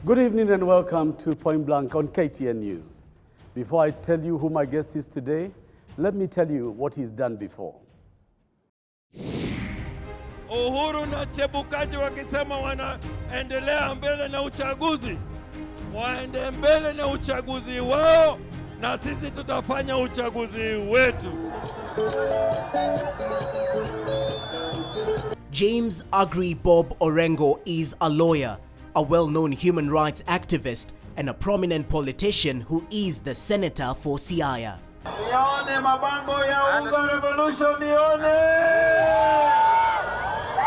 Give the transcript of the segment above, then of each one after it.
Good evening and welcome to Point Blank on KTN News. Before I tell you who my guest is today, let me tell you what he's done before. Uhuru na Chebukati wakisema wanaendelea mbele na uchaguzi, waende mbele na uchaguzi wao na sisi tutafanya uchaguzi wetu. James Agri Bob Orengo is a lawyer, a well-known human rights activist, and a prominent politician who is the senator for Siaya.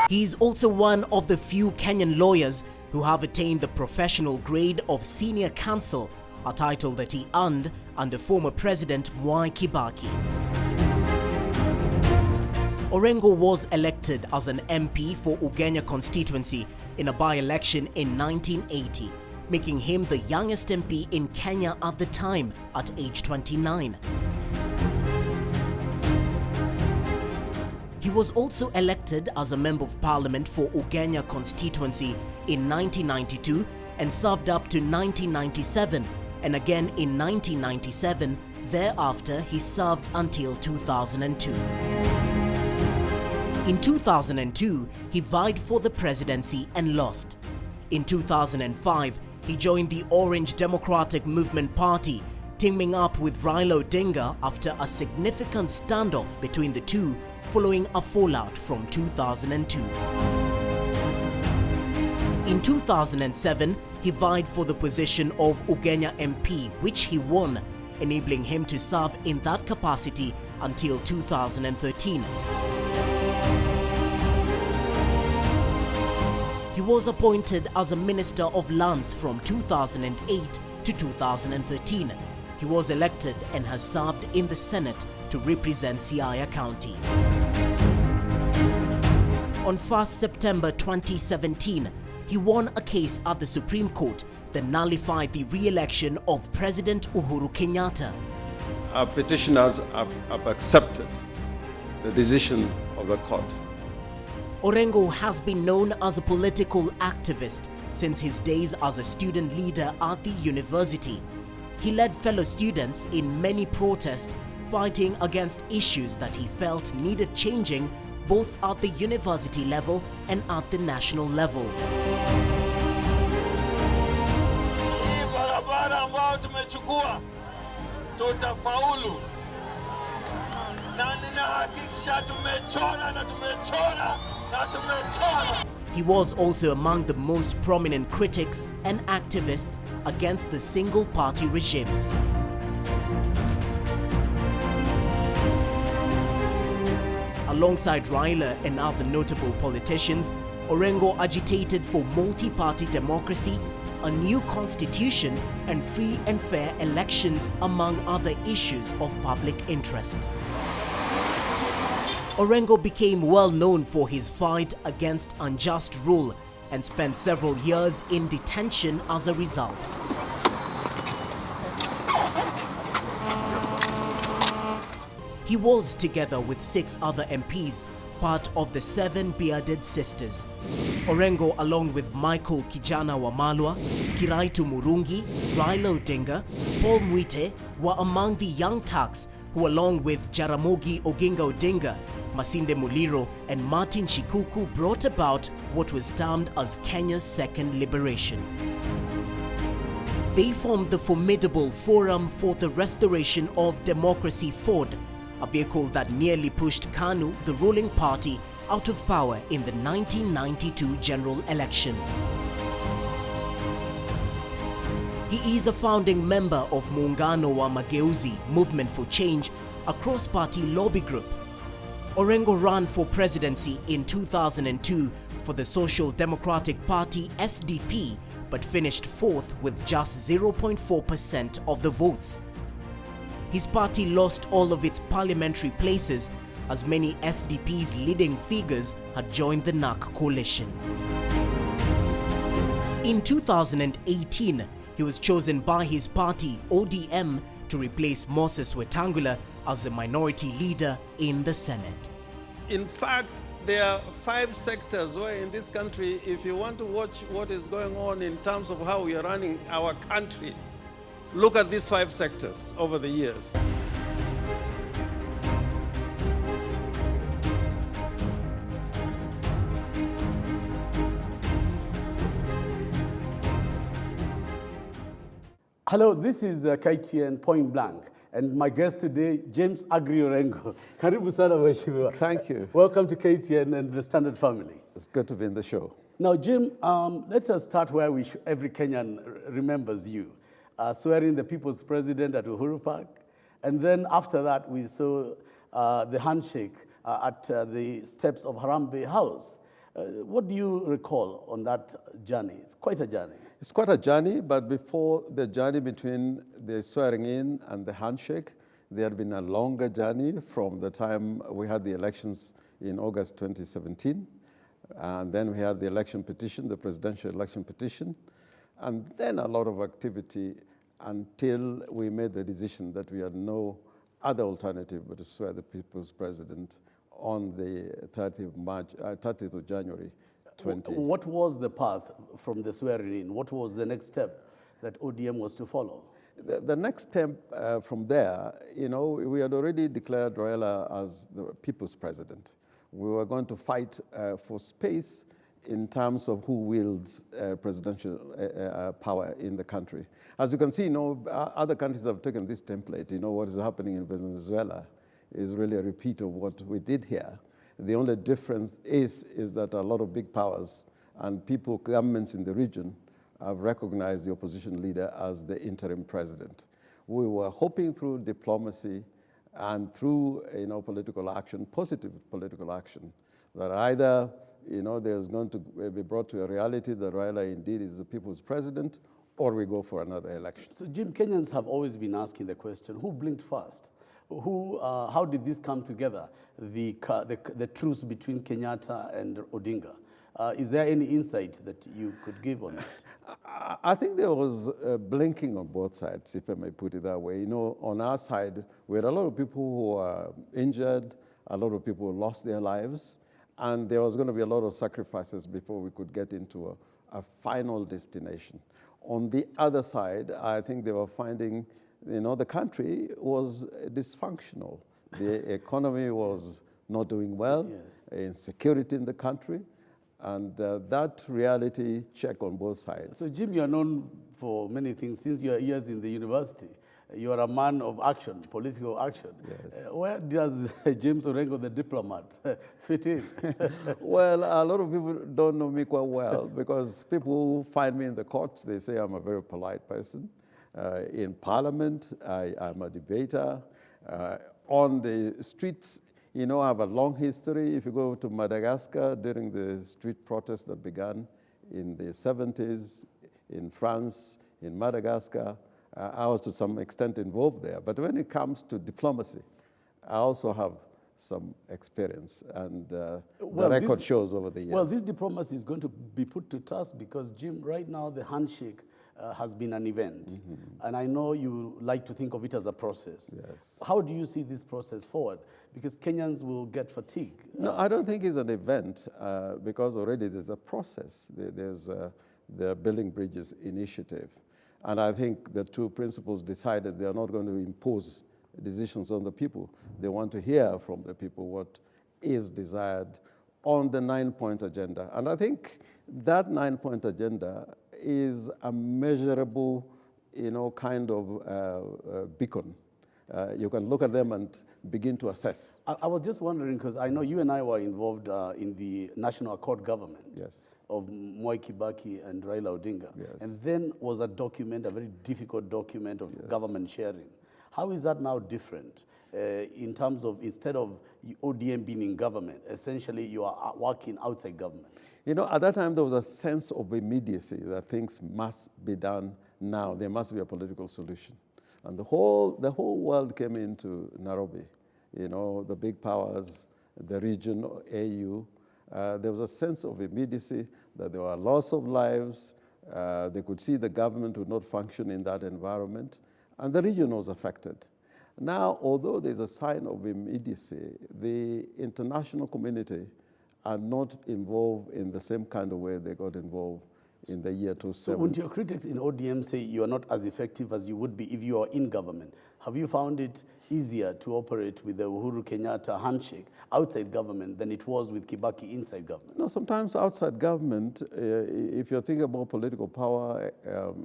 He is also one of the few Kenyan lawyers who have attained the professional grade of senior counsel, a title that he earned under former President Mwai Kibaki. Orengo was elected as an MP for Ugenya constituency in a by-election in 1980, making him the youngest MP in Kenya at the time at age 29. He was also elected as a Member of Parliament for Ugenya constituency in 1992 and served up to 1997, and again in 1997. Thereafter, he served until 2002. In 2002, he vied for the presidency and lost. In 2005, he joined the Orange Democratic Movement Party, teaming up with Raila Odinga after a significant standoff between the two following a fallout from 2002. In 2007, he vied for the position of Ugenya MP, which he won, enabling him to serve in that capacity until 2013. He was appointed as a Minister of Lands from 2008 to 2013. He was elected and has served in the Senate to represent Siaya County. On 1st September 2017, he won a case at the Supreme Court that nullified the re-election of President Uhuru Kenyatta. Our petitioners have accepted the decision of the court. Orengo has been known as a political activist since his days as a student leader at the university. He led fellow students in many protests, fighting against issues that he felt needed changing both at the university level and at the national level. Hii barabara ambayo tumechukua tutafaulu. Na ninahakikisha tumechora na tumechora na tumechora. He was also among the most prominent critics and activists against the single-party regime. Alongside Raila and other notable politicians, Orengo agitated for multi-party democracy, a new constitution, and free and fair elections, among other issues of public interest. Orengo became well known for his fight against unjust rule and spent several years in detention as a result. He was, together with 6 other MPs, part of the 7 Bearded Sisters. Orengo, along with Michael Kijana Wamalwa, Kiraitu Murungi, Raila Odinga, Paul Mwite, were among the Young Turks who, along with Jaramogi Oginga Odinga, Masinde Muliro, and Martin Shikuku, brought about what was termed as Kenya's second liberation. They formed the formidable Forum for the Restoration of Democracy FORD, a vehicle that nearly pushed KANU, the ruling party, out of power in the 1992 general election. He is a founding member of Muungano wa Mageuzi, Movement for Change, a cross-party lobby group. Orengo ran for presidency in 2002 for the Social Democratic Party SDP, but finished 4th with just 0.4% of the votes. His party lost all of its parliamentary places as many SDP's leading figures had joined the NARC coalition. In 2018, he was chosen by his party, ODM, to replace Moses Wetangula as the minority leader in the Senate. In fact, there are 5 sectors where in this country, if you want to watch what is going on in terms of how we are running our country, look at these 5 sectors over the years. Hello, this is KTN Point Blank, and my guest today, James Agri Orengo. Karibu sana mheshimiwa. Thank you. Welcome to KTN and the Standard family. It's good to be in the show. Now, Jim, let us start where every Kenyan remembers you, swearing the people's president at Uhuru Park. And then after that, we saw the handshake at the steps of Harambee House. What do you recall on that journey? It's quite a journey. It's quite a journey, but before the journey between the swearing in and the handshake, there had been a longer journey from the time we had the elections in August 2017. And then we had the election petition, the presidential election petition, and then a lot of activity until we made the decision that we had no other alternative but to swear the people's president on the 30th of January 20. What was the path from the swearing in? What was the next step that ODM was to follow? The next step from there, we had already declared Raila as the people's president. We were going to fight for space in terms of who wields presidential power in the country. As you can see, other countries have taken this template. What is happening in Venezuela is really a repeat of what we did here. The only difference is that a lot of big powers and governments in the region have recognized the opposition leader as the interim president. We were hoping through diplomacy and through political action, positive political action, that either there's going to be brought to a reality that Raila indeed is the people's president, or we go for another election. So Jim, Kenyans have always been asking the question, who blinked first? How did this come together, the truce between Kenyatta and Odinga? Is there any insight that you could give on it? I think there was blinking on both sides, if I may put it that way. On our side, we had a lot of people who were injured, a lot of people who lost their lives, and there was going to be a lot of sacrifices before we could get into a final destination. On the other side, I think they were finding the country was dysfunctional. The economy was not doing well, yes. Insecurity in the country, and that reality check on both sides. So Jim, you are known for many things. Since your years in the university, you are a man of action, political action. Yes. Where does James Orengo, the diplomat, fit in? Well, a lot of people don't know me quite well because people who find me in the courts, they say I'm a very polite person. In Parliament, I'm a debater. On the streets, I have a long history. If you go to Madagascar during the street protests that began in the 70s, in France, in Madagascar, I was to some extent involved there. But when it comes to diplomacy, I also have some experience, and the record shows over the years. Well, this diplomacy is going to be put to task because, Jim, right now the handshake has been an event. Mm-hmm. And I know you like to think of it as a process. Yes. How do you see this process forward? Because Kenyans will get fatigued. No, I don't think it's an event because already there's a process. There's the Building Bridges initiative. And I think the two principals decided they are not going to impose decisions on the people. They want to hear from the people what is desired on the 9-point agenda. And I think that 9-point agenda is a measurable, kind of beacon. You can look at them and begin to assess. I was just wondering, because I know you and I were involved in the National Accord government. Yes. Of Mwai Kibaki and Raila Odinga. Yes. And then was a document, a very difficult document of government sharing. How is that now different in terms of, instead of ODM being in government, essentially you are working outside government? At that time there was a sense of immediacy that things must be done now. There must be a political solution. And the whole world came into Nairobi. The big powers, the region, AU. There was a sense of immediacy that there were loss of lives. They could see the government would not function in that environment, and the region was affected. Now, although there's a sign of immediacy, the international community are not involved in the same kind of way they got involved in the year 2007. So when your critics in ODM say you are not as effective as you would be if you are in government, have you found it easier to operate with the Uhuru Kenyatta handshake outside government than it was with Kibaki inside government? No, sometimes outside government, if you're thinking about political power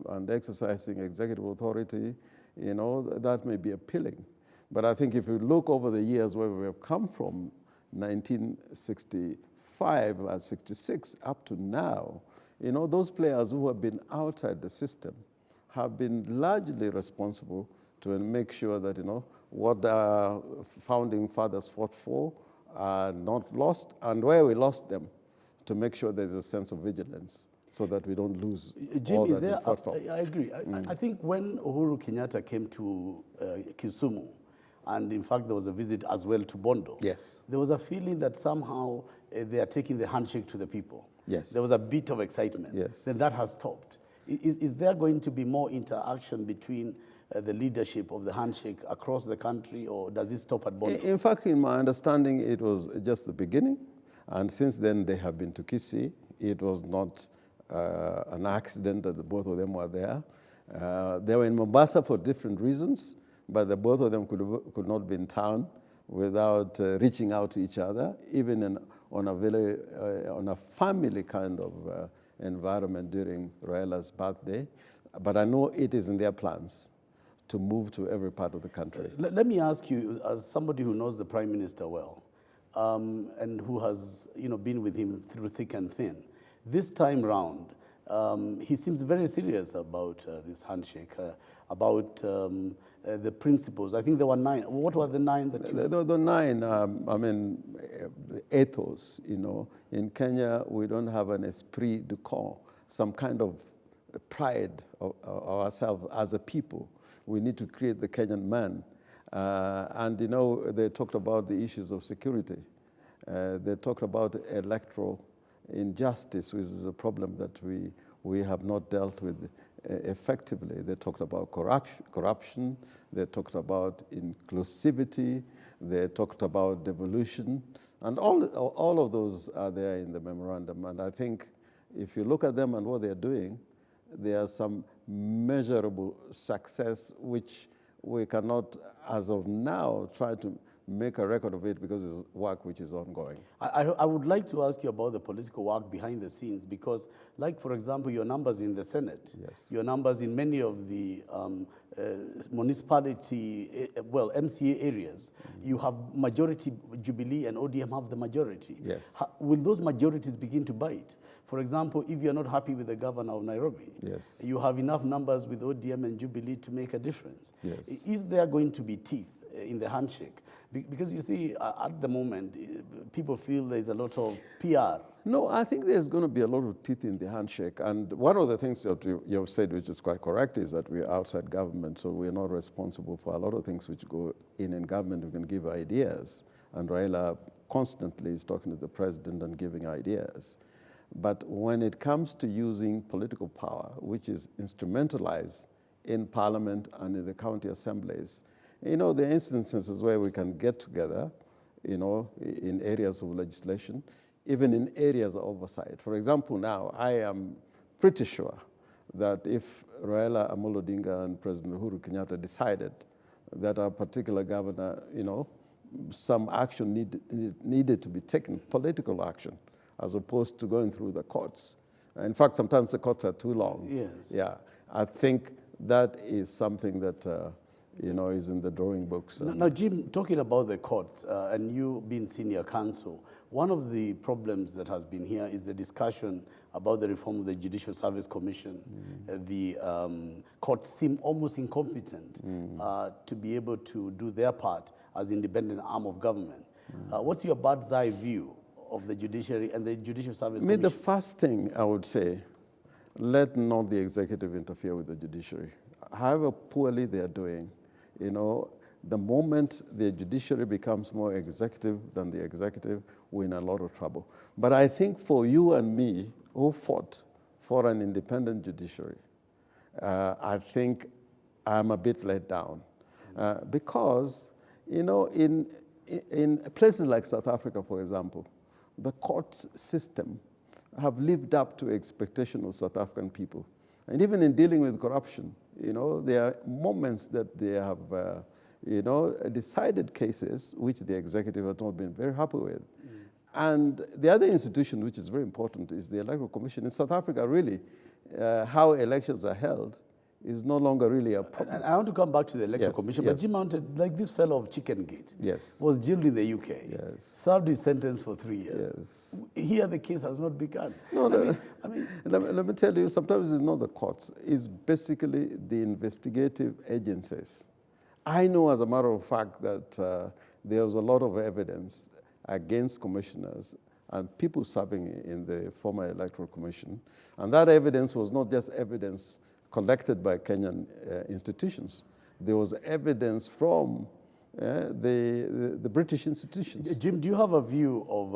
and exercising executive authority, that may be appealing. But I think if you look over the years where we have come from, 1965 and 66 up to now, those players who have been outside the system have been largely responsible to make sure that, what the founding fathers fought for are not lost, and where we lost them, to make sure there's a sense of vigilance so that we don't lose Jim, all that we fought for. I agree. I think when Uhuru Kenyatta came to Kisumu, and in fact there was a visit as well to Bondo, yes, there was a feeling that somehow they are taking the handshake to the people. Yes. There was a bit of excitement. Yes. Then that has stopped. Is there going to be more interaction between the leadership of the handshake across the country, or does it stop at Bondo? In fact, in my understanding, it was just the beginning. And since then, they have been to Kisii. It was not an accident that the both of them were there. They were in Mombasa for different reasons, but the both of them could not be in town without reaching out to each other, even on a family kind of environment during Raila's birthday. But I know it is in their plans to move to every part of the country. Let me ask you, as somebody who knows the Prime Minister well, and who has been with him through thick and thin, this time round, he seems very serious about this handshake, about the principles. I think there were 9. What were the 9 that you... The 9, the ethos, In Kenya, we don't have an esprit de corps, some kind of pride of ourselves as a people. We need to create the Kenyan man. And, they talked about the issues of security. They talked about electoral injustice, which is a problem that we have not dealt with effectively. They talked about corruption. They talked about inclusivity. They talked about devolution. And all of those are there in the memorandum. And I think if you look at them and what they're doing, there are some measurable success which we cannot, as of now, try to make a record of it because it's work which is ongoing. I would like to ask you about the political work behind the scenes because, like, for example, your numbers in the Senate, yes, your numbers in many of the municipality, MCA areas, you have majority, Jubilee and ODM have the majority. Yes. Will those majorities begin to bite? For example, if you're not happy with the governor of Nairobi, yes, you have enough numbers with ODM and Jubilee to make a difference. Yes. Is there going to be teeth in the handshake? Because you see, at the moment, people feel there's a lot of PR. No, I think there's going to be a lot of teeth in the handshake. And one of the things that you have said, which is quite correct, is that we're outside government, so we're not responsible for a lot of things which go in government. We can give ideas. And Raila constantly is talking to the president and giving ideas. But when it comes to using political power, which is instrumentalized in parliament and in the county assemblies, there are instances where we can get together, in areas of legislation, even in areas of oversight. For example, now, I am pretty sure that if Raila Amolo Odinga and President Uhuru Kenyatta decided that a particular governor, some action needed to be taken, political action, as opposed to going through the courts. In fact, sometimes the courts are too long. Yes. Yeah, I think that is something that is in the drawing books. Now, Jim, talking about the courts, and you being senior counsel, one of the problems that has been here is the discussion about the reform of the Judicial Service Commission. The courts seem almost incompetent to be able to do their part as independent arm of government. What's your bird's eye view of the judiciary and the Judicial Service Commission? The first thing I would say, let not the executive interfere with the judiciary. However poorly they are doing, the moment the judiciary becomes more executive than the executive, we're in a lot of trouble. But I think for you and me, who fought for an independent judiciary, I think I'm a bit let down. Because, in places like South Africa, for example, the court system have lived up to expectation of South African people. And even in dealing with corruption, there are moments that they have, decided cases which the executive has not been very happy with. And the other institution, which is very important, is the Electoral Commission. In South Africa, really, how elections are held is no longer really a problem. And I want to come back to the Electoral Commission, but Jim Mounted, like this fellow of Chicken Gate, was jailed in the UK, served his sentence for 3 years. Here the case has not begun. No, let me tell you, sometimes it's not the courts, it's basically the investigative agencies. I know, as a matter of fact, that there was a lot of evidence against commissioners and people serving in the former Electoral Commission. And that evidence was not just evidence collected by Kenyan institutions. There was evidence from the British institutions. Jim, do you have a view of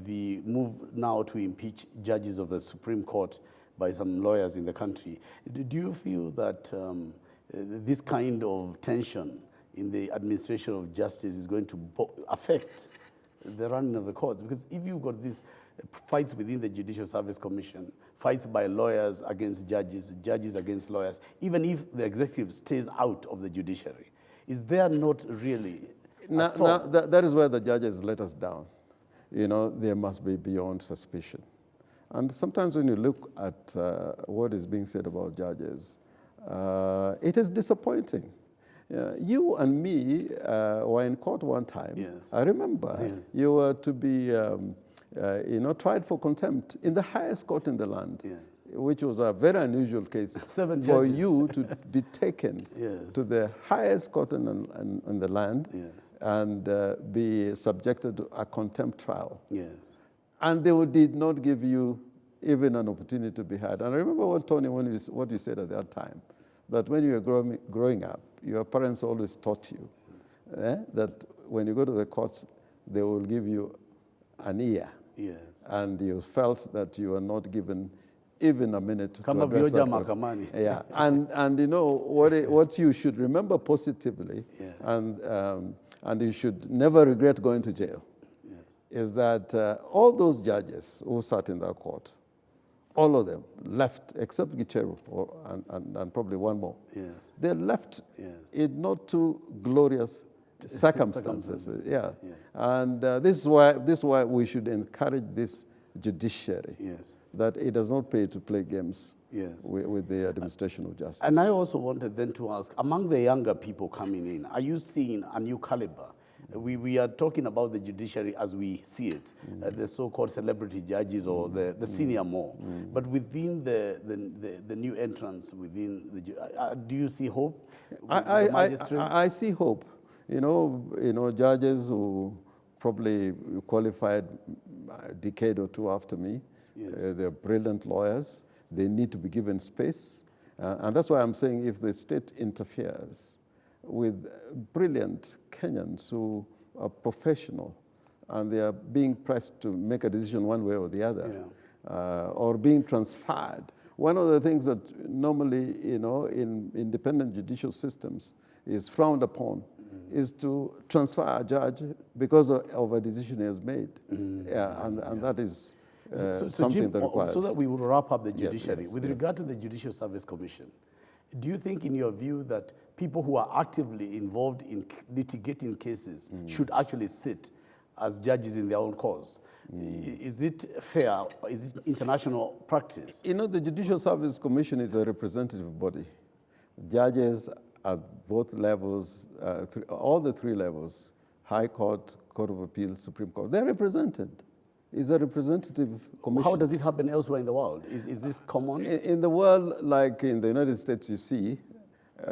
the move now to impeach judges of the Supreme Court by some lawyers in the country? Do you feel that this kind of tension in the administration of justice is going to affect the running of the courts? Because if you've got these fights within the Judicial Service Commission, fights by lawyers against judges, judges against lawyers, even if the executive stays out of the judiciary, is there not really now that is where the judges let us down. They must be beyond suspicion. And sometimes when you look at what is being said about judges, it is disappointing. You and me were in court one time. I remember you were to be tried for contempt in the highest court in the land, which was a very unusual case for you to be taken to the highest court in the land and be subjected to a contempt trial. And they did not give you even an opportunity to be heard. And I remember what, Tony, what you said at that time, that when you were growing up, your parents always taught you that when you go to the courts, they will give you an ear. And you felt that you were not given even a minute to address that court. And what you should remember positively, and you should never regret going to jail, is that all those judges who sat in that court, all of them left, except Gicheru and probably one more. They left in not too glorious circumstances. And this is why we should encourage this judiciary, that it does not pay to play games with the administration of justice. And I also wanted then to ask, among the younger people coming in, are you seeing a new caliber? We are talking about the judiciary as we see it, the so-called celebrity judges or the senior more. But within the new entrants within the, do you see hope? I see hope. Judges who probably qualified a decade or two after me, they're brilliant lawyers. They need to be given space. And that's why I'm saying if the state interferes with brilliant Kenyans who are professional and they are being pressed to make a decision one way or the other, or being transferred. One of the things that normally, in independent judicial systems is frowned upon is to transfer a judge because of a decision he has made. And that is something Jim, that requires. So that we will wrap up the judiciary, with regard to the Judicial Service Commission, do you think, in your view, that people who are actively involved in litigating cases should actually sit as judges in their own cause? Is it fair? Is it international practice? The Judicial Service Commission is a representative body. Judges at both levels, all the three levels, High Court, Court of Appeals, Supreme Court, they're represented. It's a representative commission. How does it happen elsewhere in the world? Is this common? In the world, like in the United States, you see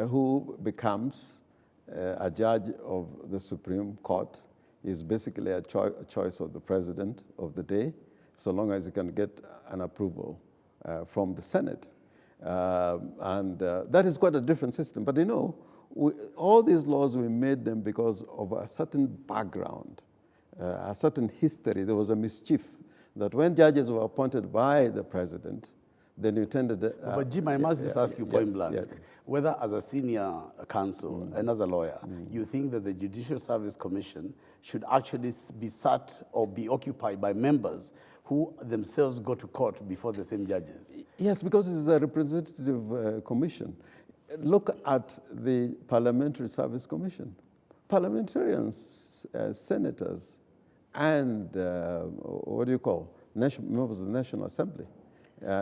who becomes a judge of the Supreme Court is basically a choice of the president of the day, so long as he can get an approval from the Senate. And that is quite a different system. But all these laws, we made them because of a certain background, a certain history. There was a mischief that when judges were appointed by the president, then you tended... but Jim, I must just ask you point blank, yes. whether as a senior counsel and as a lawyer, you think that the Judicial Service Commission should actually be sat or be occupied by members who themselves go to court before the same judges? Yes, because it's a representative commission. Look at the Parliamentary Service Commission. Parliamentarians, senators, and what do you call, members of the National Assembly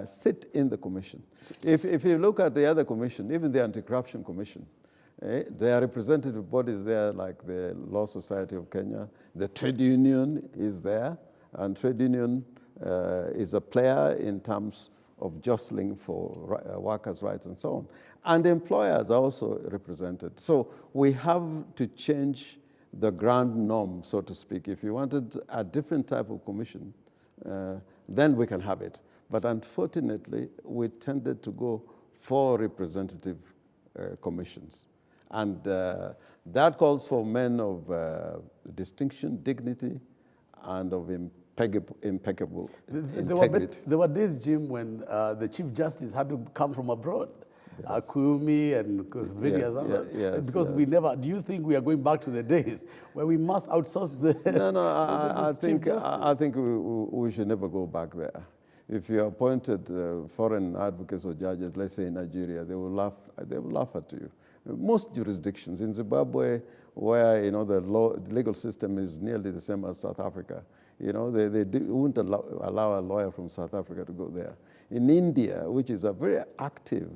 sit in the commission. If you look at the other commission, even the Anti-Corruption Commission, there are representative bodies there like the Law Society of Kenya, the Trade Union is there, and Trade Union is a player in terms of jostling for workers' rights and so on. And employers are also represented. So we have to change the grand norm, so to speak. If you wanted a different type of commission, then we can have it. But unfortunately, we tended to go for representative commissions. And that calls for men of distinction, dignity, and of impeccable integrity. There were days, Jim, when the Chief Justice had to come from abroad. Yes. Akumi and various others. Because we never, do you think we are going back to the days where we must outsource the... No, I think we should never go back there. If you appointed foreign advocates or judges, let's say in Nigeria, they will laugh at you. Most jurisdictions, in Zimbabwe, where the legal system is nearly the same as South Africa, they wouldn't allow a lawyer from South Africa to go there. In India, which is a very active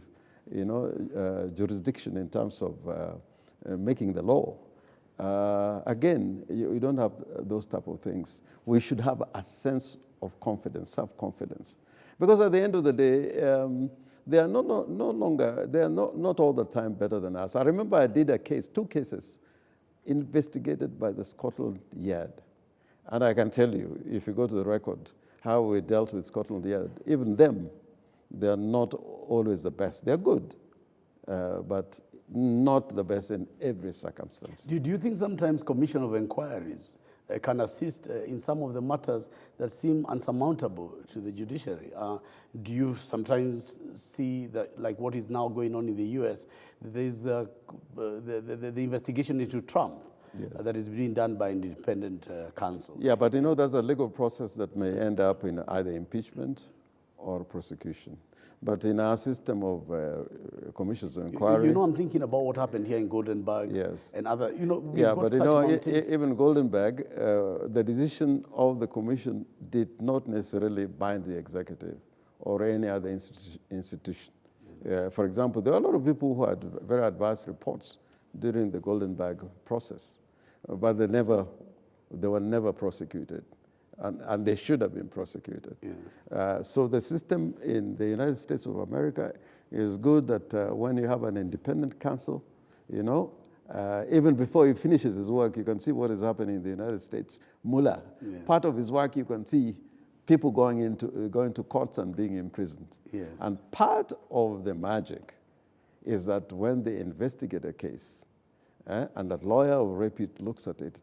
jurisdiction in terms of making the law, again, you don't have those type of things. We should have a sense of confidence, self-confidence. Because at the end of the day, they are not all the time better than us. I remember I did two cases investigated by the Scotland Yard. And I can tell you, if you go to the record, how we dealt with Scotland Yard, even them, they are not always the best. They're good, but not the best in every circumstance. Do you think sometimes commission of inquiries can assist in some of the matters that seem unsurmountable to the judiciary? Do you sometimes see that, like what is now going on in the US, there's the investigation into Trump? Yes. That is being done by independent counsel. Yeah, but there's a legal process that may end up in either impeachment or prosecution. But in our system of commissions of inquiry... I'm thinking about what happened here in Goldenberg. Yes. And other, yeah, but even Goldenberg, the decision of the commission did not necessarily bind the executive or any other institution. For example, there are a lot of people who had very adverse reports during the Goldenberg process, but they were never prosecuted. And they should have been prosecuted. Yeah. So the system in the United States of America is good that when you have an independent counsel, even before he finishes his work, you can see what is happening in the United States. Mueller, part of his work, you can see people going to courts and being imprisoned. Yes. And part of the magic is that when they investigate a case and a lawyer of repute looks at it,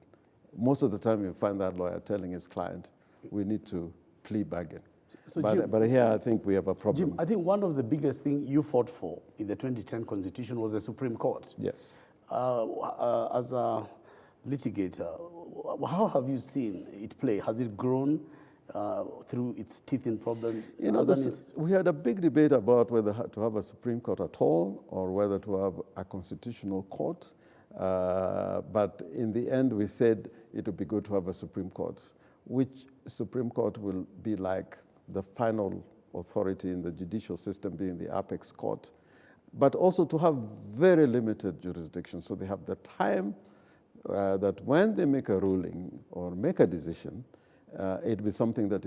most of the time you find that lawyer telling his client, we need to plea bargain. But here I think we have a problem. Jim, I think one of the biggest things you fought for in the 2010 Constitution was the Supreme Court. Yes. As a litigator, how have you seen it play? Has it grown through its teething problems? We had a big debate about whether to have a Supreme Court at all or whether to have a constitutional court. But in the end, we said it would be good to have a Supreme Court, which Supreme Court will be like the final authority in the judicial system, being the apex court, but also to have very limited jurisdiction. So they have the time that when they make a ruling or make a decision, it'll be something that,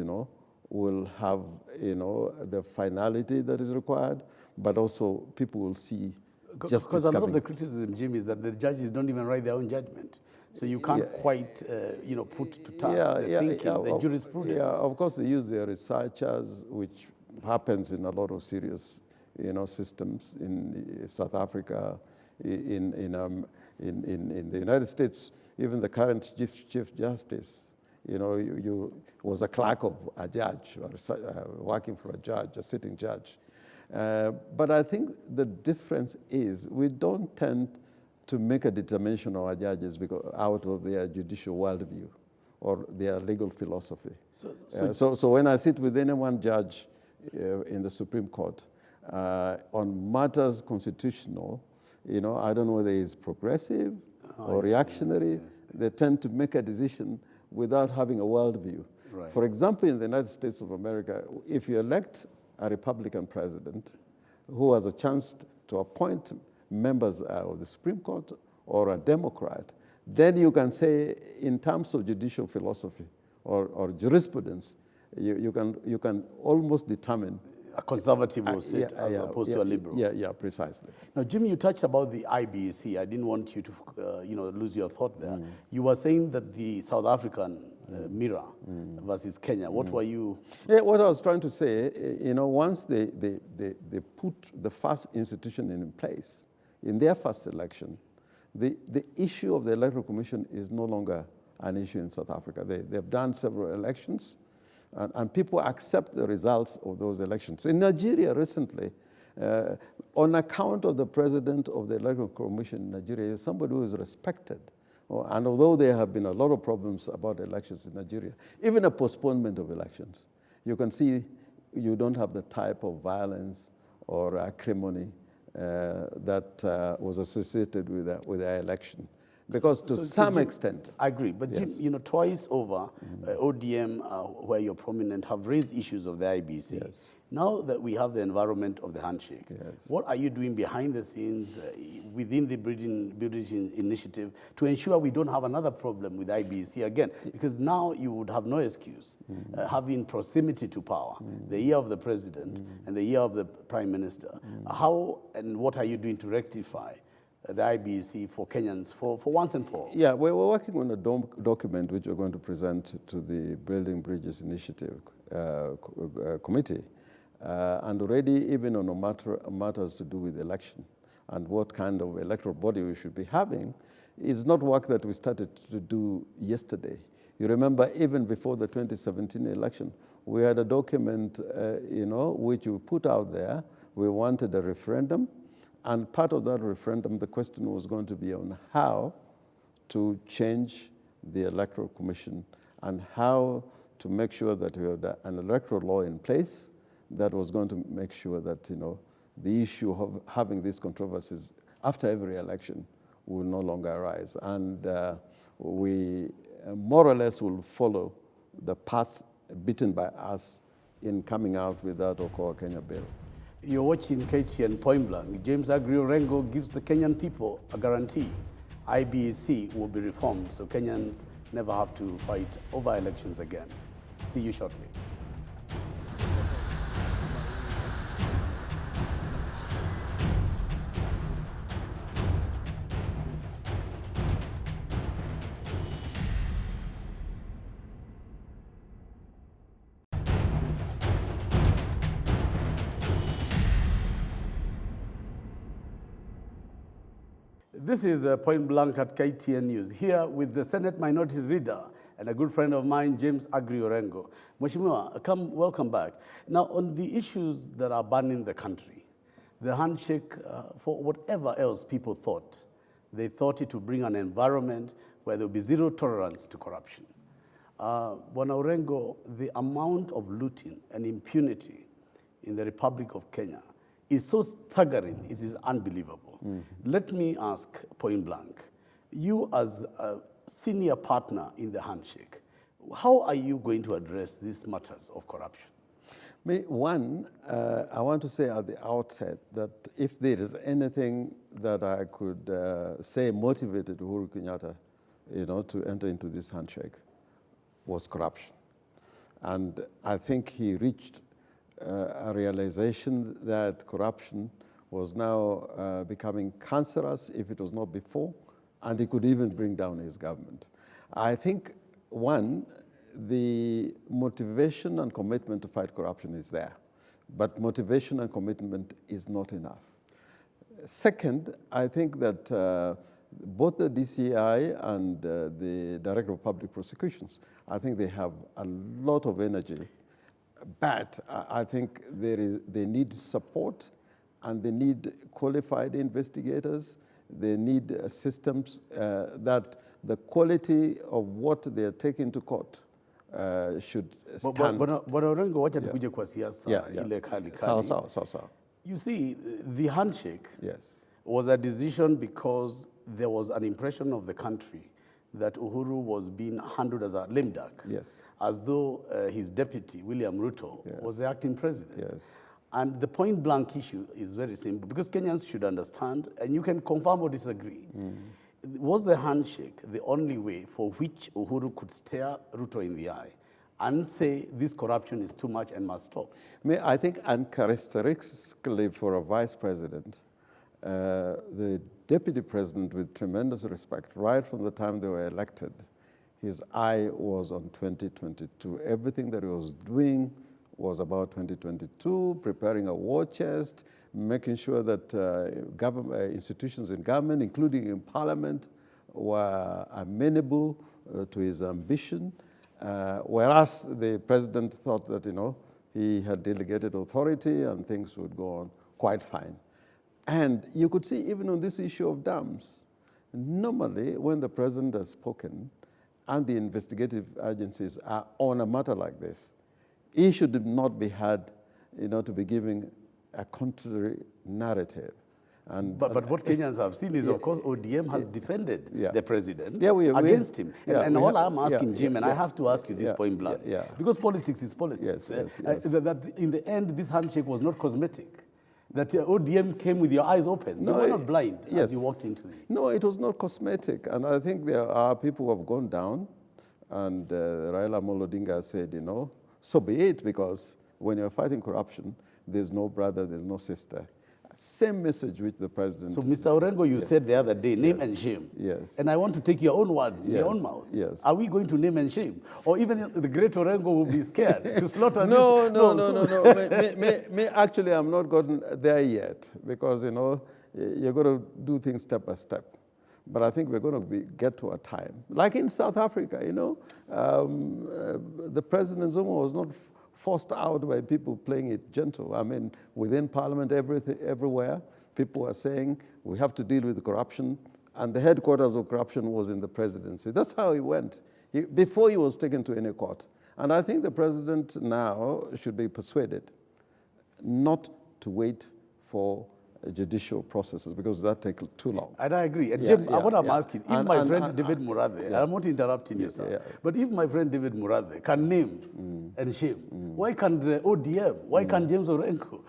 will have, the finality that is required, but also people will see justice because a lot of coming. the criticism, Jim, is that the judges don't even write their own judgment. So you can't quite, put to task the thinking, the jurisprudence. Yeah, of course they use their researchers, which happens in a lot of serious, systems in South Africa, in the United States. Even the current Chief Justice You know, you was a clerk of a judge or working for a judge, a sitting judge. But I think the difference is we don't tend to make a determination of our judges out of their judicial worldview or their legal philosophy. So when I sit with any one judge in the Supreme Court on matters constitutional, you know, I don't know whether it's progressive or reactionary. Yes. They tend to make a decision without having a worldview. Right. For example, in the United States of America, if you elect a Republican president who has a chance to appoint members of the Supreme Court or a Democrat, then you can say, in terms of judicial philosophy or jurisprudence, you can almost determine a conservative will sit as opposed to a liberal. Yeah, precisely. Now, Jimmy, you touched about the IBC. I didn't want you to lose your thought there. You were saying that the South African mirror versus Kenya. What were you? Yeah, what I was trying to say, once they put the first institution in place, in their first election, the issue of the Electoral Commission is no longer an issue in South Africa. They've done several elections, and people accept the results of those elections. In Nigeria recently, on account of the president of the Electoral Commission in Nigeria, is somebody who is respected. And although there have been a lot of problems about elections in Nigeria, even a postponement of elections, you can see you don't have the type of violence or acrimony that was associated with the election. Because to some extent... I agree, but yes. Jim, twice over, ODM, where you're prominent, have raised issues of the IBC. Yes. Now that we have the environment of the handshake, what are you doing behind the scenes within the British initiative to ensure we don't have another problem with IBC again? Because now you would have no excuse having proximity to power, the ear of the president and the ear of the prime minister. How and what are you doing to rectify the IBC for Kenyans for once and for all? Yeah, we're working on a document which we're going to present to the Building Bridges Initiative Committee. And already, even on matters to do with election and what kind of electoral body we should be having, it's not work that we started to do yesterday. You remember, even before the 2017 election, we had a document, which we put out there. We wanted a referendum. And part of that referendum, the question was going to be on how to change the Electoral Commission and how to make sure that we have an electoral law in place that was going to make sure that, the issue of having these controversies after every election will no longer arise. And we more or less will follow the path beaten by us in coming out with that Okoa Kenya bill. You're watching KTN Point Blank. James Agri Orengo gives the Kenyan people a guarantee. IBC will be reformed so Kenyans never have to fight over elections again. See you shortly. This is Point Blank at KTN News, here with the Senate Minority Leader and a good friend of mine, James Agri Orengo. Mheshimiwa, welcome back. Now, on the issues that are burning the country, the handshake, for whatever else people thought, they thought it would bring an environment where there would be zero tolerance to corruption. Bwana Orengo, the amount of looting and impunity in the Republic of Kenya is so staggering, it is unbelievable. Let me ask point blank, you as a senior partner in the handshake, how are you going to address these matters of corruption? One, I want to say at the outset that if there is anything that I could say motivated Uhuru Kenyatta, to enter into this handshake, was corruption. And I think he reached a realization that corruption was now becoming cancerous if it was not before, and it could even bring down his government. I think, one, the motivation and commitment to fight corruption is there, but motivation and commitment is not enough. Second, I think that both the DCI and the Director of Public Prosecutions, I think they have a lot of energy, but I think they need support, and they need qualified investigators. They need systems that the quality of what they are taking to court should stand. But Orengo, wacha tukuje kwa siasa ile kali kali. Sawa. You see, the handshake Yes. was a decision because there was an impression of the country that Uhuru was being handled as a lame duck, Yes. as though his deputy, William Ruto, Yes. was the acting president. Yes. And the point blank issue is very simple, because Kenyans should understand, and you can confirm or disagree. Was the handshake the only way for which Uhuru could stare Ruto in the eye and say this corruption is too much and must stop? I think uncharacteristically for a vice president, the deputy president, with tremendous respect, right from the time they were elected, his eye was on 2022. Everything that he was doing was about 2022, preparing a war chest, making sure that institutions in government, including in parliament, were amenable to his ambition. Whereas the president thought that, he had delegated authority and things would go on quite fine. And you could see even on this issue of dams, normally when the president has spoken and the investigative agencies are on a matter like this, he should not be had, to be giving a contrary narrative. But what Kenyans have seen is, of course, ODM has defended the president against him. And all I'm asking, Jim, and I have to ask you this point blank, because politics is politics, yes. that in the end, this handshake was not cosmetic. That ODM came with your eyes open. You were not blind as you walked into it. No, it was not cosmetic. And I think there are people who have gone down. And Raila Amolo Odinga said, so be it, because when you're fighting corruption, there's no brother, there's no sister. Same message which the president... So, Mr. Orengo, you said the other day, name and shame. Yes. And I want to take your own words in your own mouth. Yes. Are we going to name and shame? Or even the great Orengo will be scared to slaughter No. this? Actually, I'm not gotten there yet, because, you're going to do things step by step. But I think we're going to get to a time. Like in South Africa, the President Zuma was not forced out by people playing it gentle. I mean, within parliament, everywhere, people were saying, we have to deal with corruption, and the headquarters of corruption was in the presidency. That's how he went, before he was taken to any court. And I think the president now should be persuaded not to wait for judicial processes, because that takes too long. And I agree. And Jim, what I'm asking, if my friend David Murathe, I'm not interrupting you, sir, but if my friend David Murathe can name and shame, why can't ODM, why can't James Orengo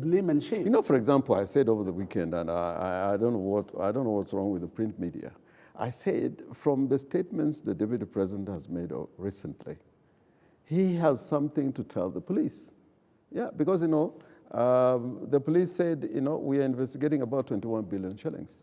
name and shame? For example, I said over the weekend, and I don't know what's wrong with the print media. I said, from the statements the deputy president has made recently, he has something to tell the police. Yeah, because, the police said, we are investigating about 21 billion shillings.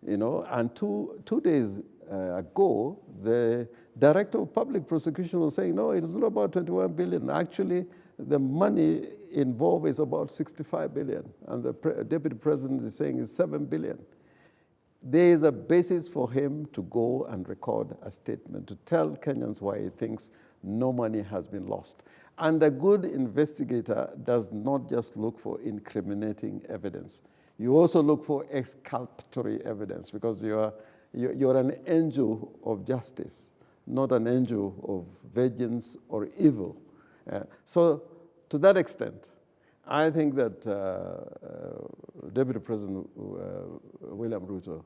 And two days ago, the director of public prosecution was saying, no, it is not about 21 billion. Actually, the money involved is about 65 billion. And the deputy president is saying it's 7 billion. There is a basis for him to go and record a statement, to tell Kenyans why he thinks no money has been lost. And a good investigator does not just look for incriminating evidence. You also look for exculpatory evidence, because you're an angel of justice, not an angel of vengeance or evil. So to that extent, I think that Deputy President William Ruto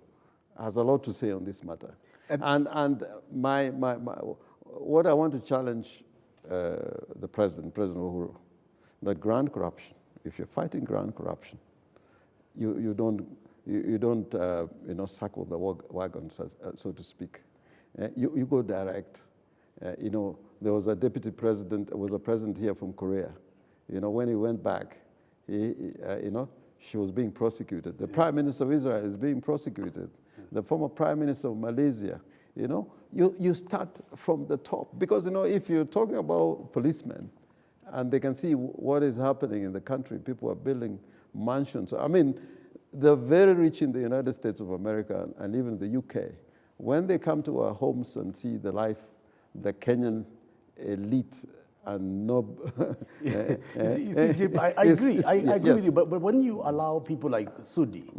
has a lot to say on this matter. And what I want to challenge the President Uhuru, that grand corruption, if you're fighting grand corruption, you don't circle the wagon, so to speak. You go direct. There was a deputy president, was a president here from Korea. When he went back, she was being prosecuted. The Prime Minister of Israel is being prosecuted. The former Prime Minister of Malaysia. You start from the top. Because, if you're talking about policemen and they can see what is happening in the country, people are building mansions. I mean, the very rich in the United States of America and even the UK, when they come to our homes and see the life, the Kenyan elite and you see, Jim, I agree. I agree with you. But when you allow people like Sudi,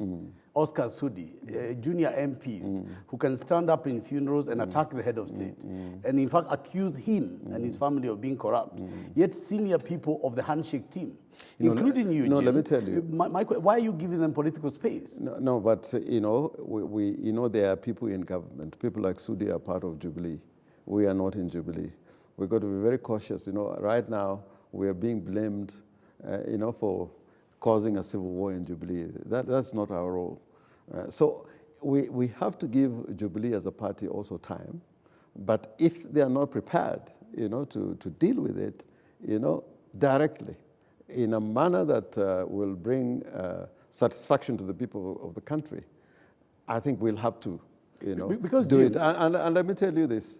Oscar Sudi, junior MPs, who can stand up in funerals and attack the head of state, and in fact accuse him and his family of being corrupt, yet senior people of the handshake team, including you, no, Jim, let me tell you. Why are you giving them political space? No, but there are people in government. People like Sudi are part of Jubilee. We are not in Jubilee. We've got to be very cautious. Right now we are being blamed, for causing a civil war in Jubilee. That's not our role. So we have to give Jubilee as a party also time. But if they are not prepared, to deal with it, directly, in a manner that will bring satisfaction to the people of the country, I think we'll have to, do it. And let me tell you this.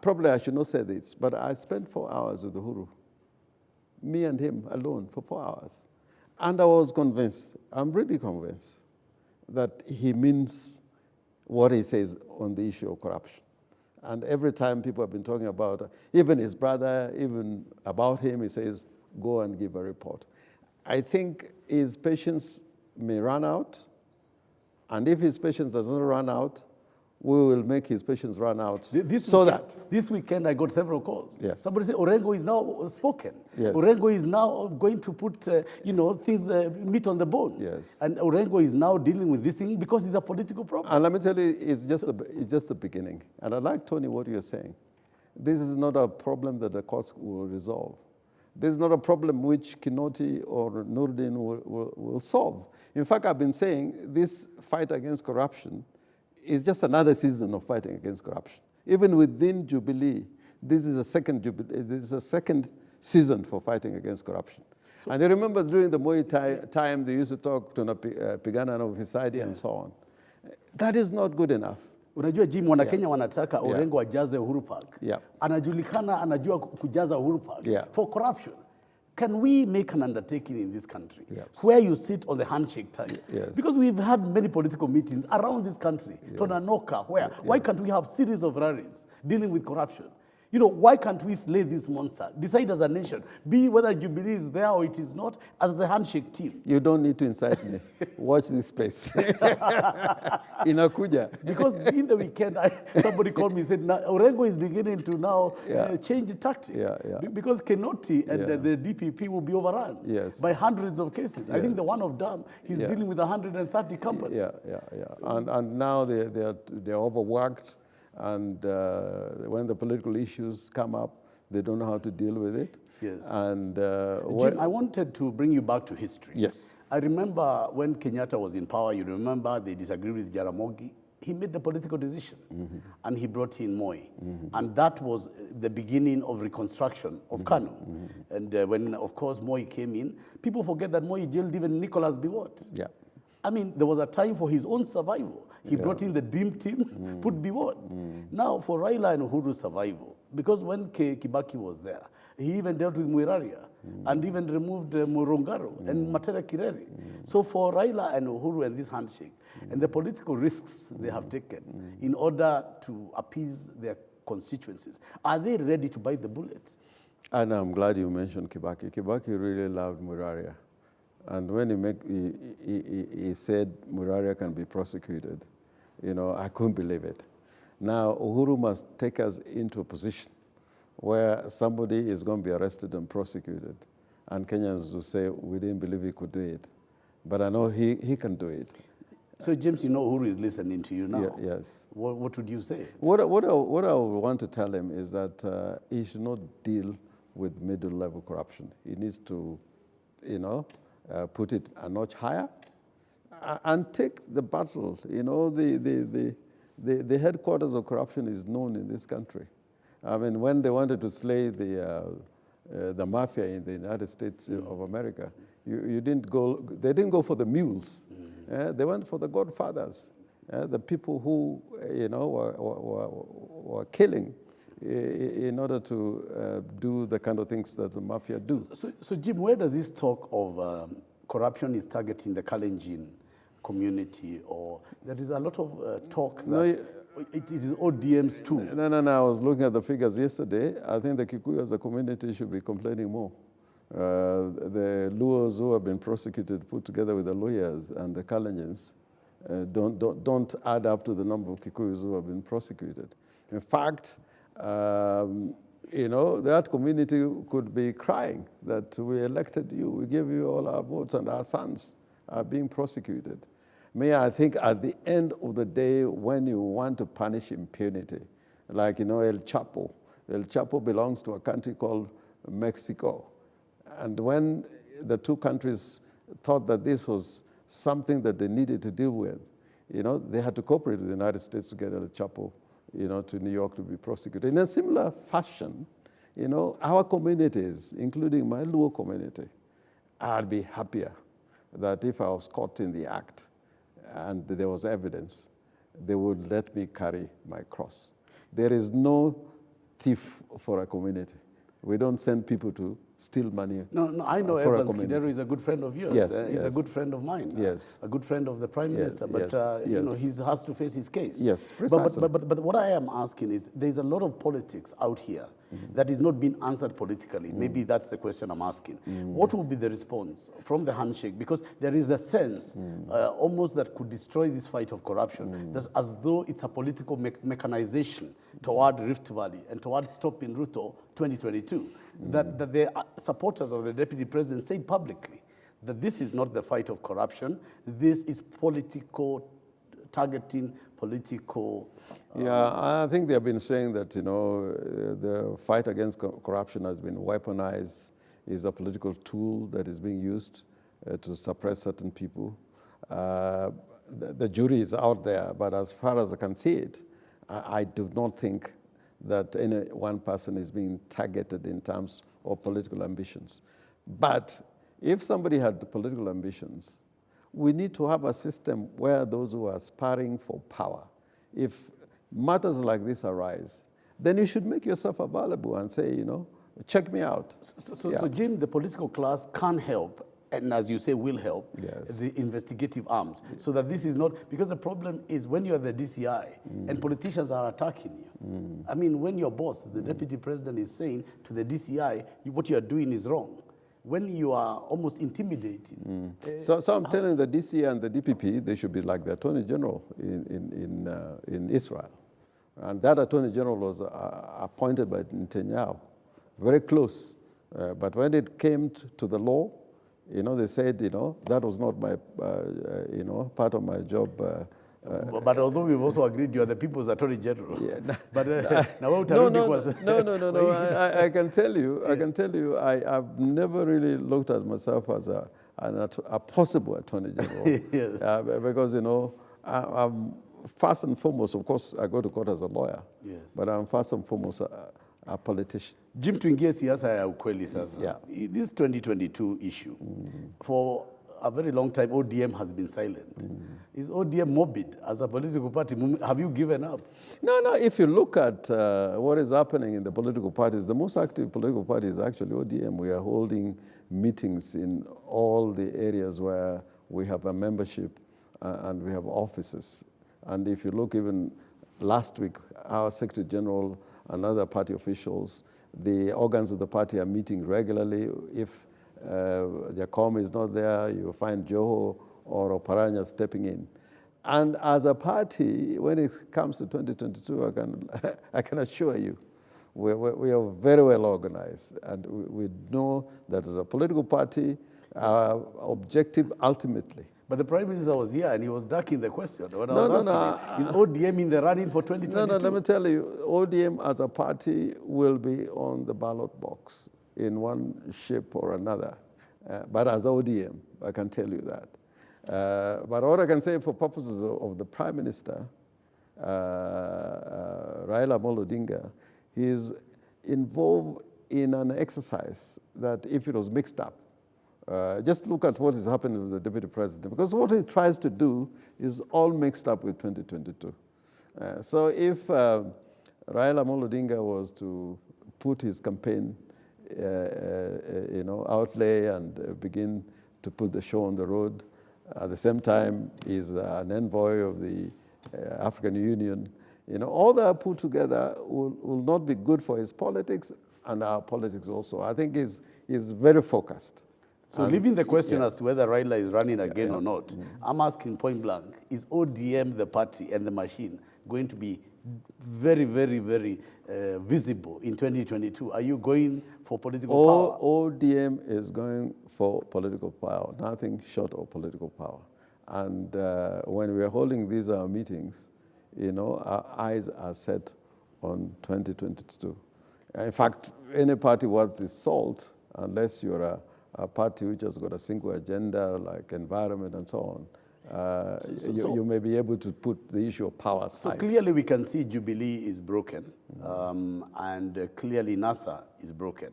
Probably I should not say this, but I spent 4 hours with Uhuru, me and him alone for 4 hours. And I was convinced, I'm really convinced, that he means what he says on the issue of corruption. And every time people have been talking about, even his brother, even about him, he says, go and give a report. I think his patience may run out, and if his patience doesn't run out, we will make his patience run out. This weekend I got several calls. Yes. Somebody said Orengo is now spoken. Yes. Orengo is now going to put things meat on the bone. Yes. And Orengo is now dealing with this thing because it's a political problem. And let me tell you, it's just the beginning. And I like, Tony, what you're saying. This is not a problem that the courts will resolve. This is not a problem which Kinoti or Nurdin will solve. In fact, I've been saying this fight against corruption is just another season of fighting against corruption. Even within Jubilee, this is a second season for fighting against corruption. And I remember during the Moi time, they used to talk to Pigana of Visaidi and so on. That is not good enough. Unajua Jim, Wanakenya wanataka Orengo ajaze Uhuru Park. Anajulikana, anajua kujaza Uhuru Park for corruption. Can we make an undertaking in this country where you sit on the handshake table? Because we've had many political meetings around this country, Tonanoka, where? Why can't we have series of rallies dealing with corruption? Why can't we slay this monster? Decide as a nation, be whether Jubilee is there or it is not, as a handshake team. You don't need to incite me. Watch this space. Inakuja. Because in the weekend, somebody called me and said, Orengo is beginning to now change the tactic. Because Kinoti and the DPP will be overrun by hundreds of cases. I think the one of Dam, he's dealing with 130 companies. And now they're overworked. And when the political issues come up, they don't know how to deal with it. Yes. And Jim, I wanted to bring you back to history. Yes. I remember when Kenyatta was in power, you remember they disagreed with Jaramogi. He made the political decision, and he brought in Moi. And that was the beginning of reconstruction of Kanu. And when, of course, Moi came in, people forget that Moi jailed even Nicholas Biwott. I mean, there was a time for his own survival. He brought in the dream team, put Biwott. Now, for Raila and Uhuru's survival, because when Kibaki was there, he even dealt with Muiraria and even removed Murungaro and Matera Kireri. So for Raila and Uhuru and this handshake, and the political risks they have taken in order to appease their constituencies, are they ready to bite the bullet? And I'm glad you mentioned Kibaki. Kibaki really loved Muiraria. And when he said Muiraria can be prosecuted, I couldn't believe it. Now, Uhuru must take us into a position where somebody is going to be arrested and prosecuted, and Kenyans will say, we didn't believe he could do it. But I know he can do it. So, James, Uhuru is listening to you now. Yes. What would you say? What I would want to tell him is that he should not deal with middle-level corruption. He needs to, put it a notch higher and take the battle. The headquarters of corruption is known in this country. I mean, when they wanted to slay the mafia in the United States of America, they didn't go for the mules. They went for the godfathers, the people who were killing in order to do the kind of things that the mafia do. So Jim, where does this talk of corruption is targeting the Kalenjin community, or there is a lot of talk that No, it is ODMs too. No. I was looking at the figures yesterday. I think the Kikuyu as a community should be complaining more. The Luos who have been prosecuted, put together with the lawyers and the Kalenjins, don't add up to the number of Kikuyus who have been prosecuted. In fact, that community could be crying that we elected you, we gave you all our votes, and our sons are being prosecuted. I think at the end of the day, when you want to punish impunity, like, El Chapo belongs to a country called Mexico. And when the two countries thought that this was something that they needed to deal with, they had to cooperate with the United States to get El Chapo, to New York to be prosecuted. In a similar fashion, our communities, including my Luo community, I'd be happier that if I was caught in the act and there was evidence, they would let me carry my cross. There is no thief for a community. We don't send people to steal money. No, I know Evans Kidero is a good friend of yours. Yes, He's a good friend of mine. Yes. A good friend of the Prime Minister. But, he has to face his case. Yes, precisely. But what I am asking is, there's a lot of politics out here that is not being answered politically. Maybe that's the question I'm asking. What will be the response from the handshake? Because there is a sense almost that could destroy this fight of corruption, as though it's a political mechanization toward Rift Valley and toward stopping Ruto 2022. That the supporters of the deputy president said publicly that this is not the fight of corruption, this is political targeting, political... I think they have been saying that, the fight against corruption has been weaponized, is a political tool that is being used to suppress certain people. The jury is out there, but as far as I can see it, I do not think that any one person is being targeted in terms of political ambitions. But if somebody had political ambitions, we need to have a system where those who are aspiring for power, if matters like this arise, then you should make yourself available and say, check me out. So Jim, the political class can help, and as you say, will help, the investigative arms, so that this is not, because the problem is when you're the DCI and politicians are attacking you. I mean, when your boss, the deputy president, is saying to the DCI, what you're doing is wrong, when you are almost intimidating. So I'm telling the DCI and the DPP, they should be like the Attorney General in Israel. And that Attorney General was appointed by Netanyahu, very close. But when it came to the law, they said, that was not my, part of my job. But although we've also agreed you are the people's Attorney General. But no. I can tell you, I've never really looked at myself as a possible Attorney General. Because, I'm first and foremost, of course, I go to court as a lawyer. But I'm first and foremost a politician. Jim, tuingie siasa ya ukweli sasa. This 2022 issue, for a very long time, ODM has been silent. Is ODM morbid as a political party? Have you given up? No. If you look at what is happening in the political parties, the most active political party is actually ODM. We are holding meetings in all the areas where we have a membership and we have offices. And if you look even last week, our Secretary General and other party officials, the organs of the party are meeting regularly. If the COM is not there, you find Joho or Oparanya stepping in. And as a party, when it comes to 2022, I can assure you, we are very well organized. And we know that as a political party, our objective ultimately. But the Prime Minister was here and he was ducking the question. When I was asking him, is ODM in the running for 2022? No, let me tell you, ODM as a party will be on the ballot box in one shape or another. But as ODM, I can tell you that. But what I can say for purposes of the Prime Minister, Raila Amolo Odinga, he is involved in an exercise that if it was mixed up, just look at what is happening with the Deputy President, because what he tries to do is all mixed up with 2022. So if Raila Amolo Odinga was to put his campaign outlay and begin to put the show on the road. At the same time, he's an envoy of the African Union. You know, all that put together will not be good for his politics and our politics also. I think he's very focused. So leaving the question as to whether Raila is running again or not, I'm asking point blank, is ODM, the party and the machine, going to be very, very, very visible in 2022? Are you going for political power? ODM is going for political power, nothing short of political power. And when we are holding these meetings, you know, our eyes are set on 2022. In fact, any party worth its salt, unless you're a party which has got a single agenda like environment and so on, you may be able to put the issue of power aside. So clearly we can see Jubilee is broken, and clearly NASA is broken.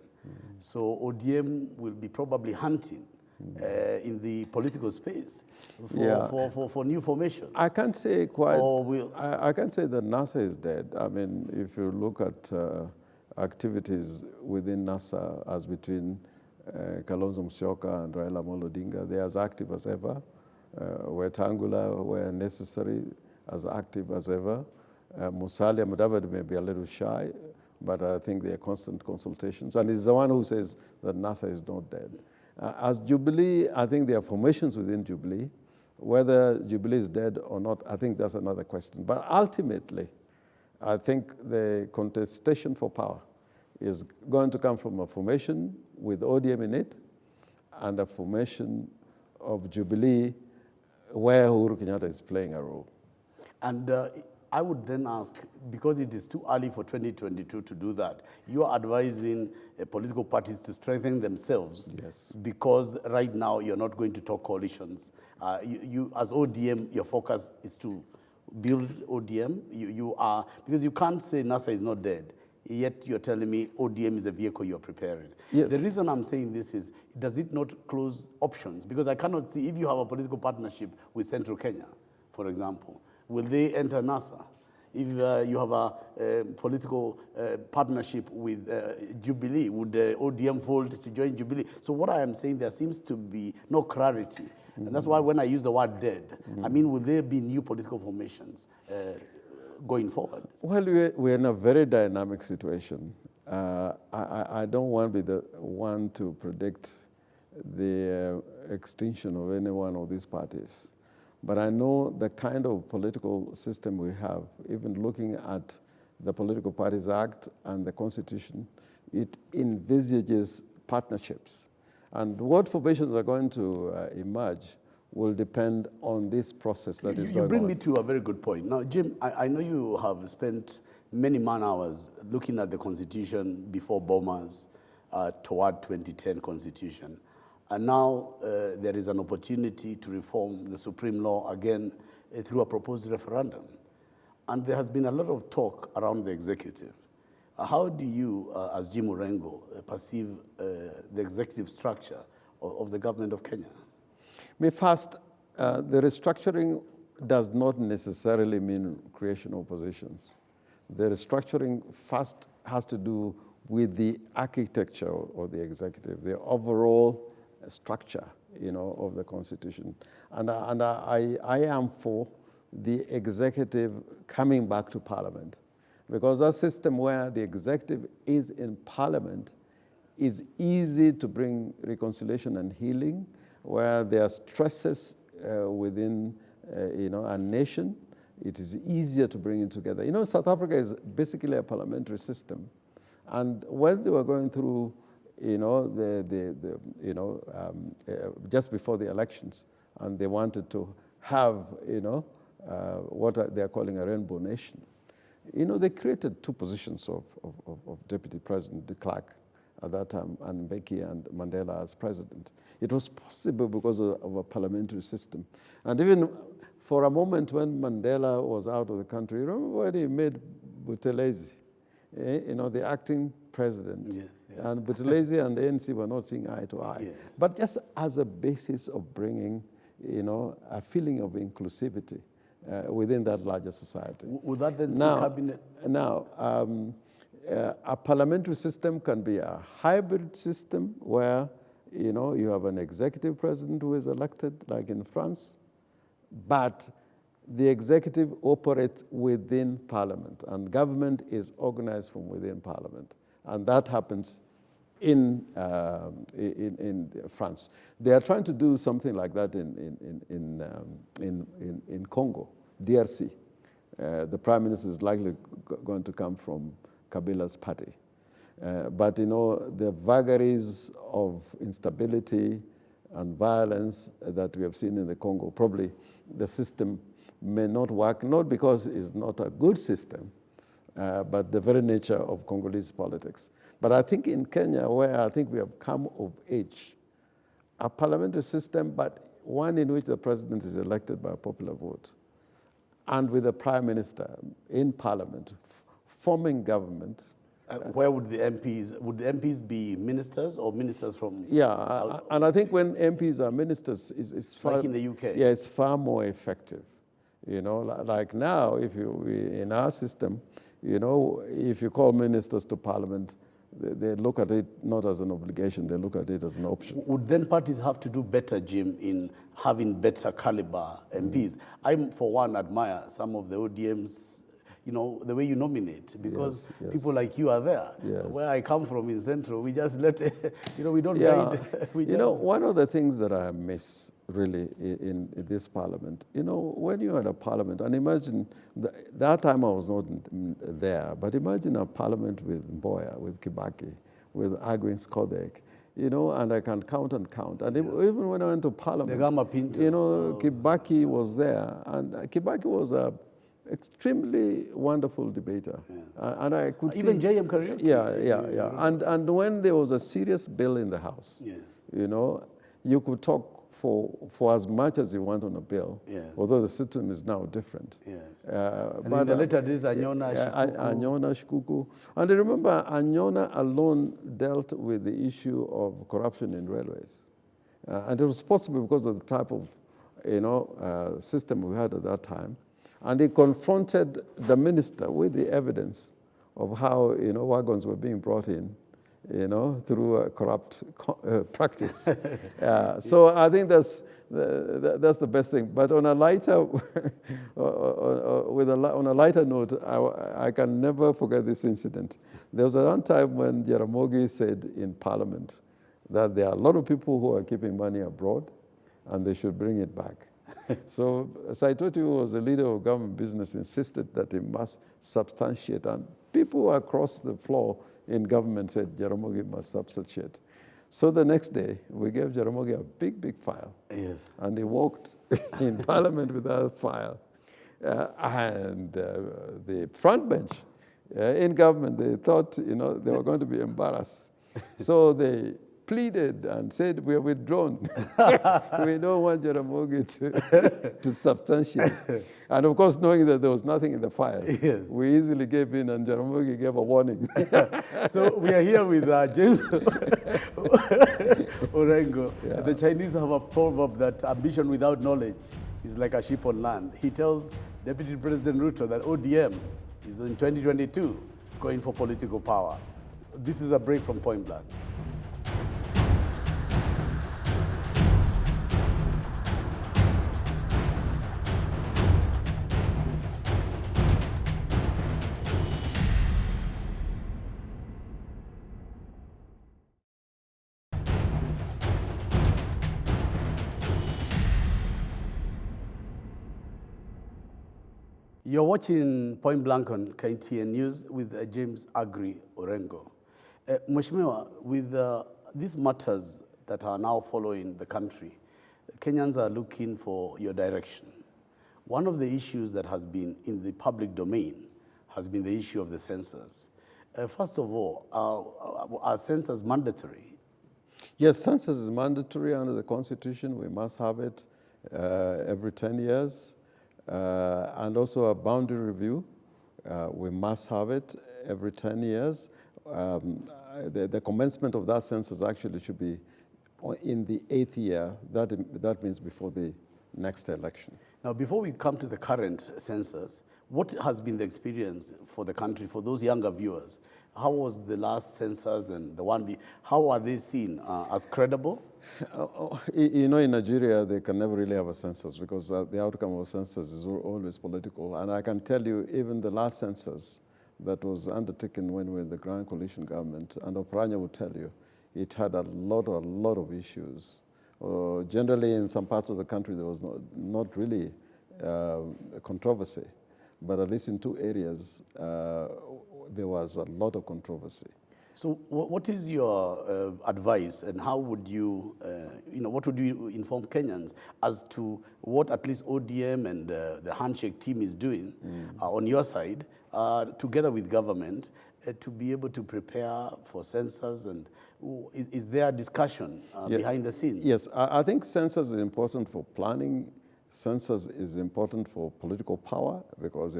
So ODM will be probably hunting in the political space for new formations. I can't say quite. I can't say that NASA is dead. I mean, if you look at activities within NASA as between Kalonzo Musyoka and Raila Amolo Odinga, they're as active as ever. Wetangula, where necessary, as active as ever. Musalia Mudavadi may be a little shy, but I think there are constant consultations. And he's the one who says that NASA is not dead. As Jubilee, I think there are formations within Jubilee. Whether Jubilee is dead or not, I think that's another question. But ultimately, I think the contestation for power is going to come from a formation with ODM in it and a formation of Jubilee where Uhuru Kenyatta is playing a role. And I would then ask, because it is too early for 2022 to do that, you are advising political parties to strengthen themselves. Yes. Because right now you're not going to talk coalitions. You as ODM, your focus is to build ODM. You are, because you can't say NASA is not dead, yet you're telling me ODM is a vehicle you're preparing. Yes. The reason I'm saying this is, does it not close options? Because I cannot see, if you have a political partnership with Central Kenya, for example, will they enter NASA? If you have a political partnership with Jubilee, would the ODM fold to join Jubilee? So what I am saying, there seems to be no clarity. And that's why when I use the word dead, I mean, will there be new political formations going forward? Well, we're in a very dynamic situation. I don't want to be the one to predict the extinction of any one of these parties. But I know the kind of political system we have, even looking at the Political Parties Act and the Constitution, it envisages partnerships. And what formations are going to emerge will depend on this process that is going on. You bring me to a very good point. Now, Jim, I know you have spent many man-hours looking at the Constitution before bombers toward 2010 Constitution. And now there is an opportunity to reform the Supreme Law again through a proposed referendum. And there has been a lot of talk around the executive. How do you, as Jim Orengo, perceive the executive structure of the government of Kenya? First, the restructuring does not necessarily mean creation of positions. The restructuring first has to do with the architecture of the executive, the overall structure, you know, of the Constitution. And I am for the executive coming back to Parliament, because that system where the executive is in Parliament is easy to bring reconciliation and healing, where there are stresses within you know, a nation. It is easier to bring it together. You know, South Africa is basically a parliamentary system. And when they were going through, you know, just before the elections, and they wanted to have, you know, what they're calling a rainbow nation, you know, they created two positions of deputy president, de Klerk at that time, and Mbeki and Mandela as president. It was possible because of a parliamentary system. And even for a moment when Mandela was out of the country, you remember when he made Buthelezi, you know, the acting president. Yes, yes. And Buthelezi and the ANC were not seeing eye to eye. Yes. But just as a basis of bringing, you know, a feeling of inclusivity within that larger society. Would that then see cabinet? Now, a parliamentary system can be a hybrid system where, you know, you have an executive president who is elected, like in France, but the executive operates within parliament, and government is organized from within parliament. And that happens in France. They are trying to do something like that in Congo, DRC. The prime minister is likely going to come from Kabila's party. But, you know, the vagaries of instability and violence that we have seen in the Congo, probably the system may not work, not because it's not a good system, but the very nature of Congolese politics. But I think in Kenya, where I think we have come of age, a parliamentary system, but one in which the president is elected by a popular vote, and with the prime minister in parliament, forming government. Where would the MPs be ministers or ministers from? Yeah, and I think when MPs are ministers, it's far, like in the UK. Yeah, it's far more effective. You know, like now, in our system, you know, if you call ministers to parliament, they look at it not as an obligation, they look at it as an option. Would then parties have to do better, Jim, in having better caliber MPs? I, for one, admire some of the ODMs, you know, the way you nominate, because yes. people like you are there. Yes. Where I come from in Central, we just let, you know, we don't Yeah, we you know, one of the things that I miss really in this parliament, you know, when you're at a parliament, and imagine, that time I was not there, but imagine a parliament with Mboya, with Kibaki, with Agwin Skodek, you know, and I can count and count. And even when I went to parliament, you know, Kibaki was there, and Kibaki was a extremely wonderful debater. And I could even see... J.M. Kariuki. Yeah. And when there was a serious bill in the House, you know, you could talk for as much as you want on a bill, although the system is now different. But in the later days, Anyona Shikuku. And I remember Anyona alone dealt with the issue of corruption in railways. And it was possible because of the type of, you know, system we had at that time. And he confronted the minister with the evidence of how, you know, wagons were being brought in, you know, through a corrupt practice. So I think that's the best thing. But on a lighter, on a lighter note, I can never forget this incident. There was one time when Jaramogi said in Parliament that there are a lot of people who are keeping money abroad, and they should bring it back. So Saitoti, who was the leader of government business, insisted that he must substantiate. And people across the floor in government said Jaramogi must substantiate. So the next day, we gave Jaramogi a big file. And he walked in Parliament with that file. And the front bench in government, they thought, you know, they were going to be embarrassed. So they pleaded and said, we are withdrawn. We don't want Jaramogi to substantiate. And of course, knowing that there was nothing in the file, we easily gave in, and Jaramogi gave a warning. So we are here with James Orengo. The Chinese have a proverb that ambition without knowledge is like a ship on land. He tells Deputy President Ruto that ODM is in 2022 going for political power. This is a break from Point Blank. You're watching Point Blank on KTN News with James Agri Orengo. Mheshimiwa, with these matters that are now following the country, Kenyans are looking for your direction. One of the issues that has been in the public domain has been the issue of the census. First of all, are census mandatory? Yes, census is mandatory under the Constitution. We must have it every 10 years. And also a boundary review. We must have it every 10 years. The commencement of that census actually should be in the 8th year. That means before the next election. Now, before we come to the current census, what has been the experience for the country, for those younger viewers? How was the last census and the one how are they seen as credible? You know, in Nigeria, they can never really have a census because the outcome of a census is always political. And I can tell you, even the last census that was undertaken when we were in the Grand Coalition government, and Opranya will tell you, it had a lot of issues. Generally, in some parts of the country, there was not really a controversy. But at least in 2 areas, there was a lot of controversy. So what is your advice, and how would you, what would you inform Kenyans as to what at least ODM and the handshake team is doing on your side, together with government, to be able to prepare for census? And is there a discussion behind the scenes? Yes, I think census is important for planning. Census is important for political power because,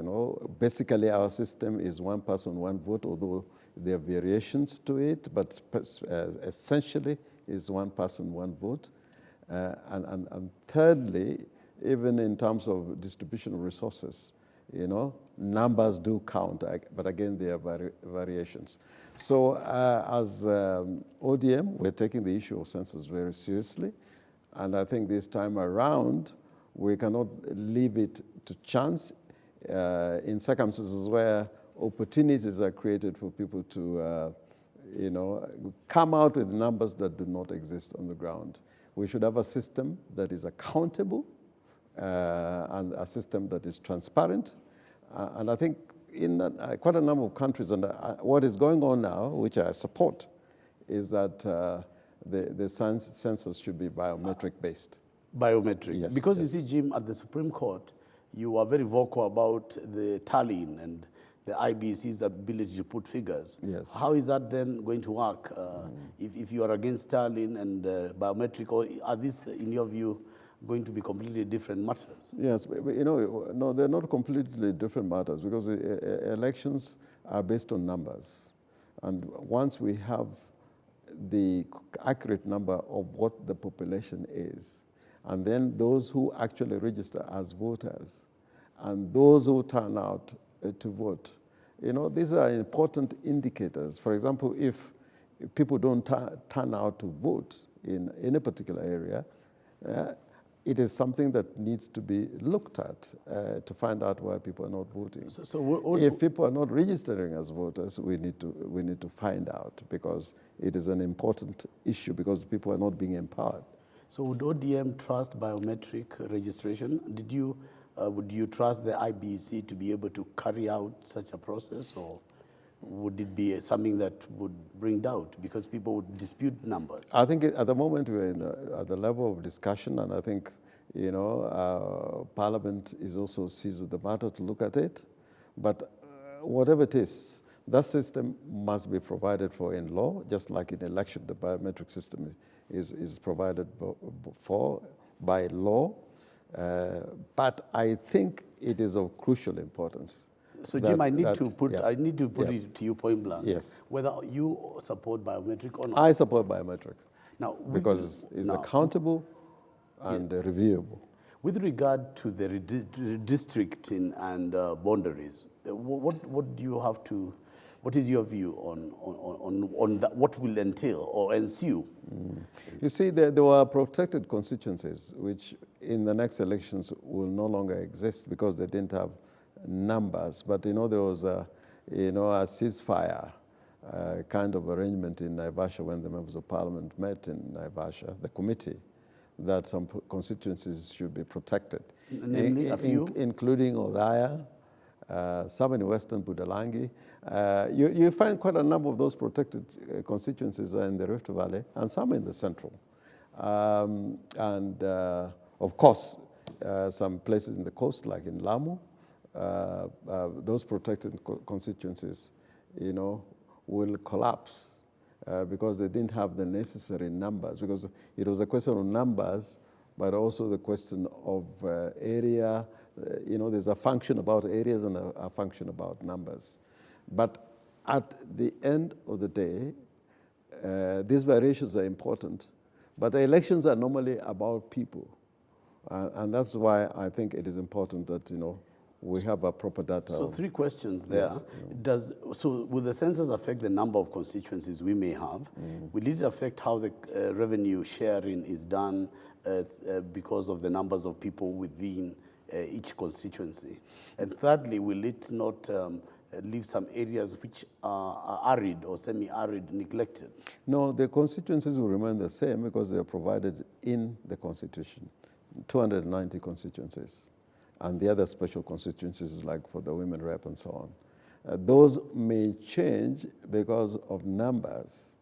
basically our system is one person, one vote, although there are variations to it, but essentially is one person, one vote. And thirdly, even in terms of distribution of resources, numbers do count, but again, there are variations. So as ODM, we're taking the issue of census very seriously. And I think this time around, we cannot leave it to chance in circumstances where opportunities are created for people to, come out with numbers that do not exist on the ground. We should have a system that is accountable and a system that is transparent. And I think in quite a number of countries, and what is going on now, which I support, is that the census should be biometric-based. Biometric. Yes. Because you see, Jim, at the Supreme Court, you are very vocal about the tallying and the IBC's ability to put figures. Yes. How is that then going to work if you are against tallying and biometric, or are these, in your view, going to be completely different matters? Yes, but, no, they're not completely different matters because elections are based on numbers. And once we have the accurate number of what the population is, and then those who actually register as voters, and those who turn out to vote. These are important indicators. For example, if people don't turn out to vote in any particular area, it is something that needs to be looked at to find out why people are not voting. If people are not registering as voters, we need to find out, because it is an important issue, because people are not being empowered. So would ODM trust biometric registration? Would you trust the IBC to be able to carry out such a process, or would it be something that would bring doubt because people would dispute numbers? I think at the moment we're at the level of discussion, and I think Parliament is also seized the matter to look at it. But whatever it is, that system must be provided for in law, just like in election, the biometric system is provided for by law. But I think it is of crucial importance. So, Jim, I need to put it to you point blank. Yes. Whether you support biometric or not. I support biometric. Now, because it's accountable and reviewable. With regard to the redistricting and boundaries, what do you have to? What is your view on that, what will entail or ensue? You see, there were protected constituencies which in the next elections will no longer exist because they didn't have numbers. But there was a ceasefire kind of arrangement in Naivasha when the members of Parliament met in Naivasha, the committee, that some constituencies should be protected, namely a few, including Odaya. Some in Western Budalangi. You find quite a number of those protected constituencies in the Rift Valley and some in the Central. Of course, some places in the coast, like in Lamu, those protected constituencies, will collapse because they didn't have the necessary numbers, because it was a question of numbers, but also the question of area. There's a function about areas and a function about numbers. But at the end of the day, these variations are important. But the elections are normally about people. And that's why I think it is important that, we have a proper data. So 3 questions there. Yes. Will the census affect the number of constituencies we may have? Will it affect how the revenue sharing is done because of the numbers of people within each constituency? And thirdly, will it not leave some areas which are arid or semi-arid neglected? No, the constituencies will remain the same because they are provided in the Constitution, 290 constituencies. And the other special constituencies like for the women rep and so on. Those may change because of numbers,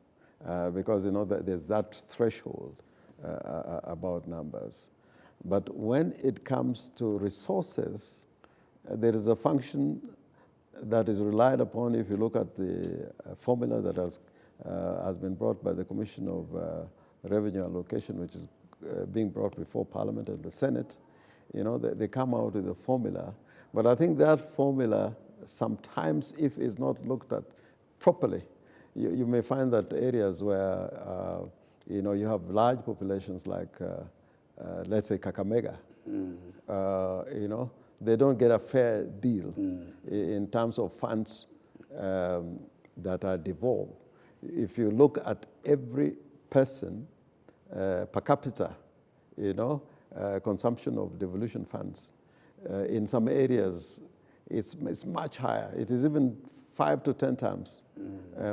because there's that threshold about numbers. But when it comes to resources, there is a function that is relied upon. If you look at the formula that has been brought by the Commission of Revenue Allocation, which is being brought before Parliament and the Senate, they come out with a formula. But I think that formula, sometimes if it's not looked at properly, you may find that areas where you have large populations like, let's say, Kakamega, they don't get a fair deal in terms of funds that are devolved. If you look at every person per capita, consumption of devolution funds, in some areas it's much higher. It is even 5 to 10 times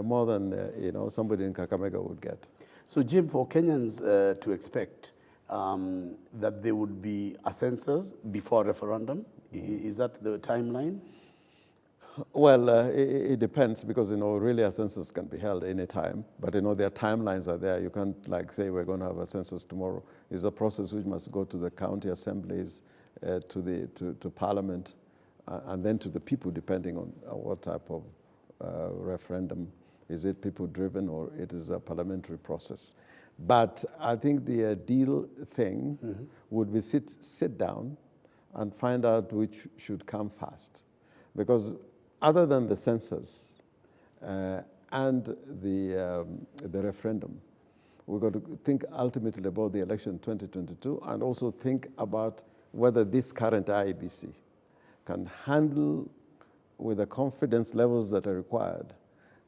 more than somebody in Kakamega would get. So Jim, for Kenyans to expect that there would be a census before a referendum, is that the timeline? Well, it depends because, really a census can be held any time. But, their timelines are there. You can't, say we're going to have a census tomorrow. It's a process which must go to the county assemblies, to Parliament, and then to the people, depending on what type of referendum. Is it people-driven or it is a parliamentary process? But I think the ideal thing would be sit down and find out which should come first. Because other than the census and the referendum, we've got to think ultimately about the election 2022 and also think about whether this current IEBC can handle with the confidence levels that are required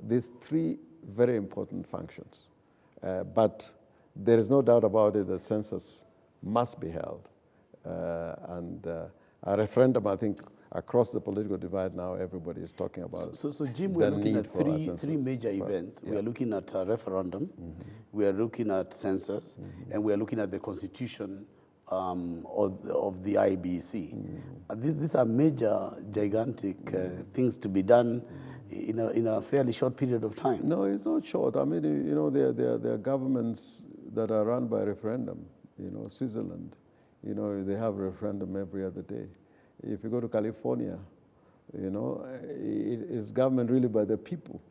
these 3 very important functions. But there is no doubt about it, the census must be held. And a referendum, I think, across the political divide now, everybody is talking about. So Jim, we're looking at three major events. We are looking at a referendum, we are looking at census, and we are looking at the constitution of the IBC. These are major, gigantic things to be done in a fairly short period of time. No, it's not short. I mean, there are governments that are run by referendum. Switzerland, they have a referendum every other day. If you go to California, it is government really by the people.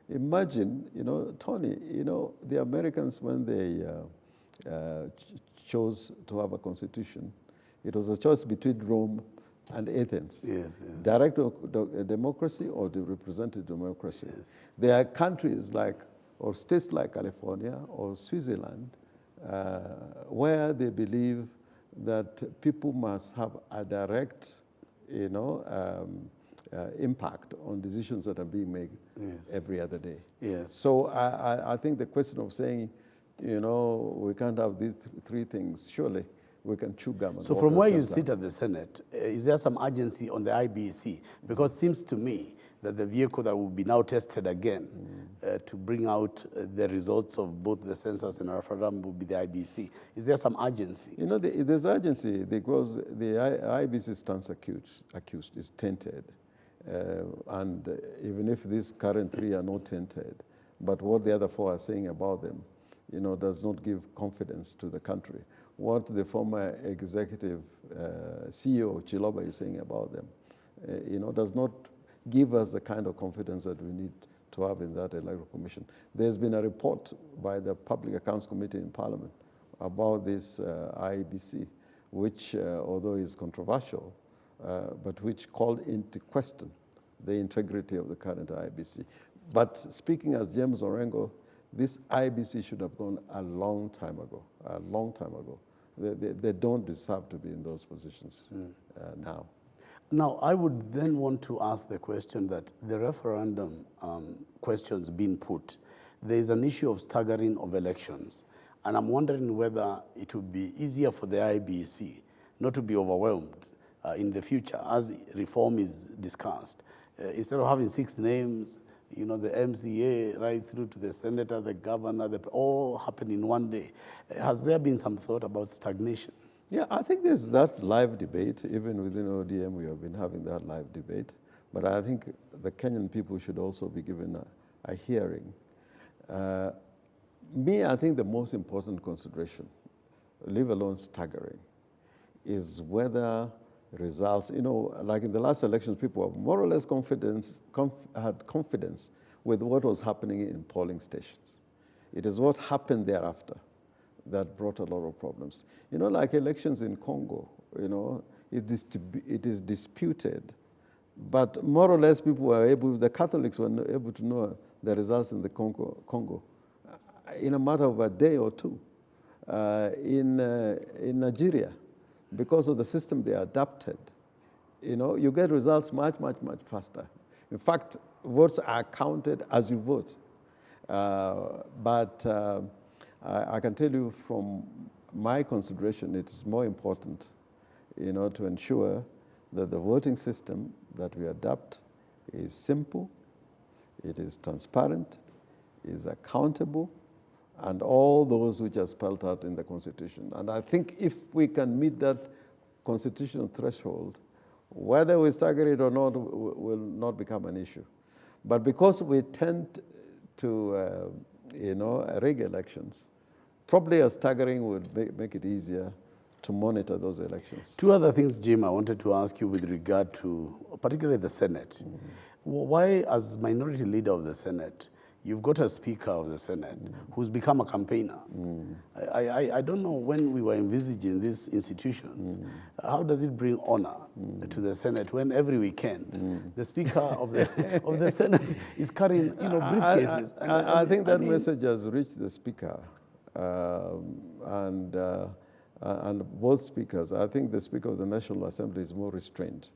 Imagine, Tony, the Americans, when they chose to have a constitution, it was a choice between Rome and Athens. Yes. Direct democracy or the representative democracy. Yes. There are countries or states like California or Switzerland where they believe that people must have a direct, impact on decisions that are being made every other day. Yes. So I think the question of saying, we can't have these 3 things, surely we can chew gum. So from where you sit at the Senate, is there some urgency on the IBC? Because it seems to me that the vehicle that will be now tested again to bring out the results of both the census and referendum will be the IBC. Is there some urgency? There's urgency because the IBC stands accused, is tainted. And even if these current 3 are not tainted, but what the other 4 are saying about them, does not give confidence to the country. What the former executive CEO, Chiloba, is saying about them, does not give us the kind of confidence that we need to have in that electoral commission. There's been a report by the Public Accounts Committee in Parliament about this IEBC, which, although is controversial, but which called into question the integrity of the current IEBC. But speaking as James Orengo, this IEBC should have gone a long time ago, They don't deserve to be in those positions now. Now, I would then want to ask the question that the referendum questions being put, there is an issue of staggering of elections. And I'm wondering whether it would be easier for the IBC not to be overwhelmed in the future as reform is discussed. Instead of having 6 names, you know, the MCA right through to the senator, the governor, all happen in one day. Has there been some thought about stagnation? Yeah, I think there's that live debate. Even within ODM, we have been having that live debate. But I think the Kenyan people should also be given a hearing. I think the most important consideration, leave alone staggering, is whether results, you know, like in the last elections, people were more or less had confidence with what was happening in polling stations. It is what happened thereafter that brought a lot of problems. You know, like elections in Congo, you know, it is disputed, but more or less people were the Catholics were able to know the results in the Congo in a matter of a day or two. In Nigeria, because of the system they adapted, you know, you get results much, much, much faster. In fact, votes are counted as you vote. But I can tell you from my consideration, it is more important, you know, to ensure that the voting system that we adopt is simple, it is transparent, is accountable, and all those which are spelled out in the Constitution. And I think if we can meet that constitutional threshold, whether we stagger it or not will not become an issue. But because we tend to, you know, rig elections, probably a staggering would make it easier to monitor those elections. 2 other things, Jim, I wanted to ask you with regard to, particularly the Senate. Why, as minority leader of the Senate, you've got a Speaker of the Senate who's become a campaigner? I don't know, when we were envisaging these institutions, how does it bring honor to the Senate when every weekend the Speaker of the Senate is carrying, you know, briefcases? I think that message has reached the Speaker and both speakers. I think the Speaker of the National Assembly is more restrained.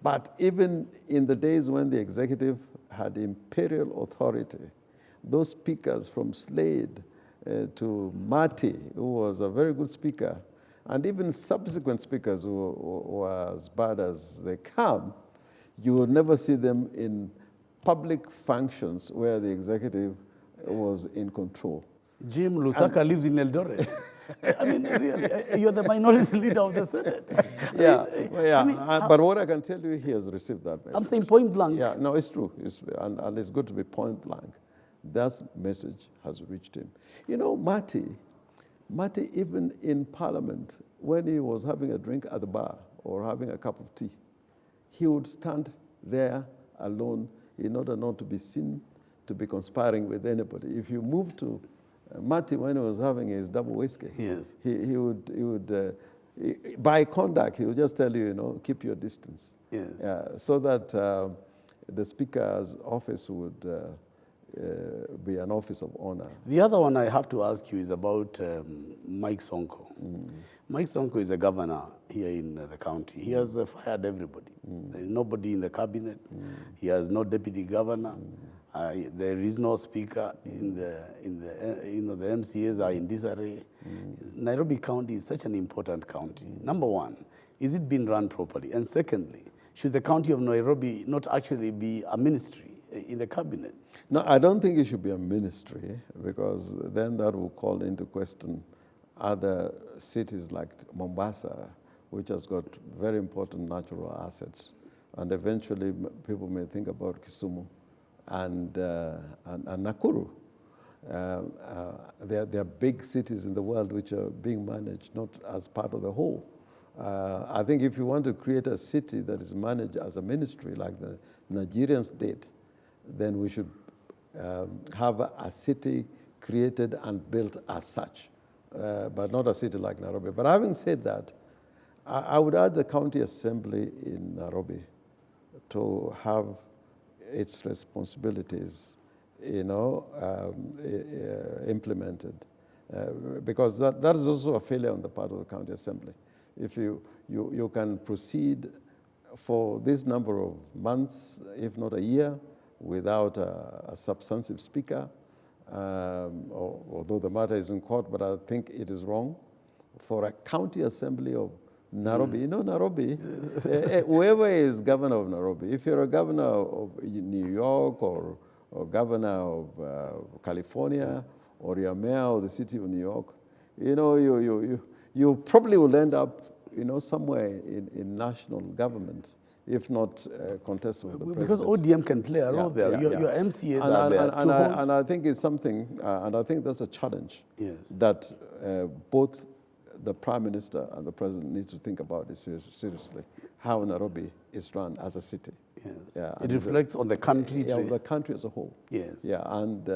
But even in the days when the executive had imperial authority, those speakers from Slade to Mati, who was a very good speaker, and even subsequent speakers who were as bad as they come, you will never see them in public functions where the executive was in control. Jim Lusaka lives in Eldoret. I mean, really, you're the minority leader of the Senate. But what I can tell you, he has received that message. I'm saying point blank. Yeah, no, it's true. And it's good to be point blank. That message has reached him. You know, Mati, even in Parliament, when he was having a drink at the bar or having a cup of tea, he would stand there alone in order not to be seen to be conspiring with anybody. If you move to Mati, when he was having his double whiskey, yes, he would by conduct, he would just tell you, you know, keep your distance. Yes. So that the Speaker's office would be an office of honor. The other one I have to ask you is about Mike Sonko. Mike Sonko is a governor here in the county. He has fired everybody. There is nobody in the cabinet. He has no deputy governor. There is no speaker in the MCAs are in disarray. Nairobi County is such an important county. Number one, is it being run properly? And secondly, should the county of Nairobi not actually be a ministry in the cabinet? No, I don't think it should be a ministry, because then that will call into question other cities like Mombasa, which has got very important natural assets. And eventually people may think about Kisumu and Nakuru. There are big cities in the world which are being managed not as part of the whole. I think if you want to create a city that is managed as a ministry like the Nigerian state, then we should have a city created and built as such, but not a city like Nairobi. But having said that, I would urge the county assembly in Nairobi to have its responsibilities, you know, implemented, because that is also a failure on the part of the county assembly. If you can proceed for this number of months, if not a year, without a substantive speaker, although the matter is in court, but I think it is wrong for a county assembly of Nairobi. You know, Nairobi, whoever is governor of Nairobi, if you're a governor of New York or governor of California, or you're mayor of the city of New York, you know, you probably will end up, you know, somewhere in national government, if not contest with the president. Because ODM can play a role there. Your MCAs are there. And I think it's something, and I think that's a challenge that both the Prime Minister and the President need to think about it seriously, how Nairobi is run as a city. Yes. Yeah, it reflects on the country. Yeah, on the country as a whole. Yes. Yeah, and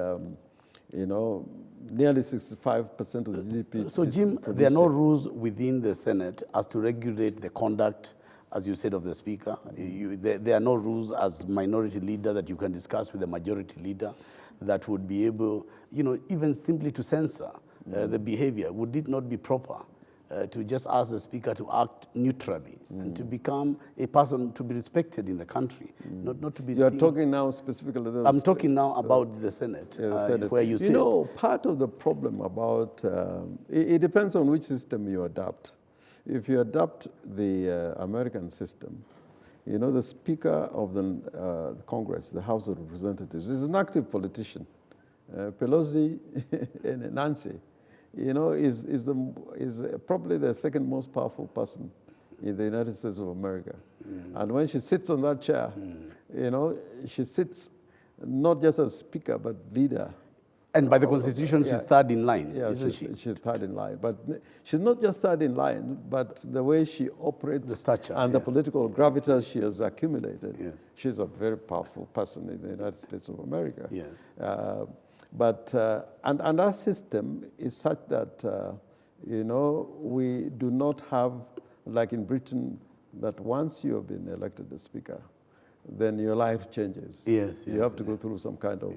you know, nearly 65% of the GDP. So, Jim, there are no rules within the Senate as to regulate the conduct, as you said, of the Speaker. There are no rules as minority leader that you can discuss with the majority leader that would be able, you know, even simply to censor the behavior. Would it not be proper to just ask the Speaker to act neutrally and to become a person to be respected in the country, not to be You're talking now specifically... I'm talking now about the Senate, the Senate. where you sit. You know, part of the problem about... it depends on which system you adopt. If you adopt the American system, you know, the Speaker of the Congress, the House of Representatives, is an active politician. Pelosi and Nancy, you know, is probably the second most powerful person in the United States of America. And when she sits on that chair, you know, she sits not just as Speaker, but leader. And by the Constitution, she's third in line, isn't she? She's third in line. But she's not just third in line, but the way she operates the stature, and the political gravitas she has accumulated. Yes. She's a very powerful person in the United States of America. Yes. And our system is such that, you know, we do not have, like in Britain, that once you have been elected as Speaker, then your life changes. Yes. You have to go through some kind of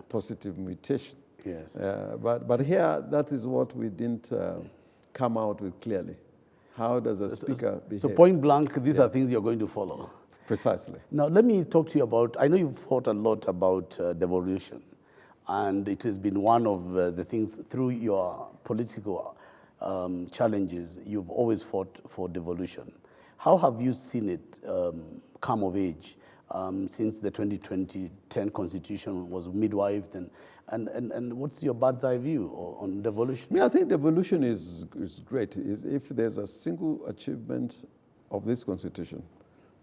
positive mutation. Yes. But here, that is what we didn't come out with clearly. How does a Speaker behave? So point blank, these are things you're going to follow. Precisely. Now, let me talk to you about, I know you've thought a lot about devolution, and it has been one of the things through your political challenges, you've always fought for devolution. How have you seen it come of age since the 2010 Constitution was midwifed, and what's your bird's eye view on devolution? Yeah, I think devolution is great. If there's a single achievement of this Constitution,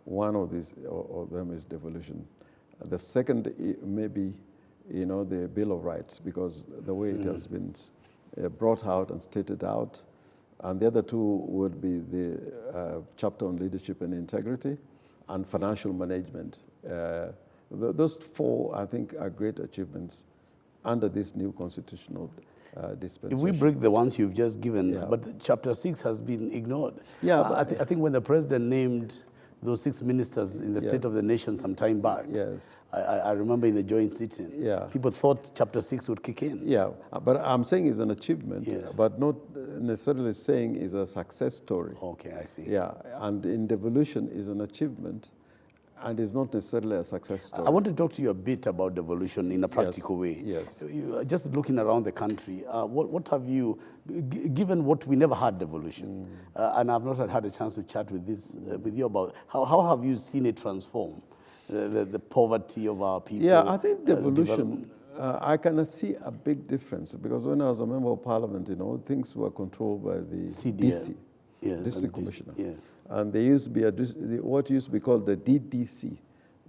one of them is devolution. The second may be, you know, the Bill of Rights, because the way it has been brought out and stated out. And the other two would be the chapter on leadership and integrity and financial management. Those four, I think, are great achievements under this new constitutional dispensation. If we break the ones you've just given, but Chapter 6 has been ignored. Yeah, I think when the President named those 6 ministers in the State of the Nation some time back. Yes. I remember in the joint sitting. Yeah. People thought Chapter 6 would kick in. Yeah, but I'm saying it's an achievement, but not necessarily saying it's a success story. Okay, I see. Yeah, and in devolution is an achievement, and it's not necessarily a success story. I want to talk to you a bit about devolution in a practical way. Yes. Just looking around the country, what have you, given what we never had devolution, and I've not had a chance to chat with you about, how have you seen it transform the poverty of our people? Yeah, I think devolution, I can see a big difference, because when I was a member of parliament, you know, things were controlled by the DC. Yes, district commissioner. Yes. And there used to be what used to be called the DDC,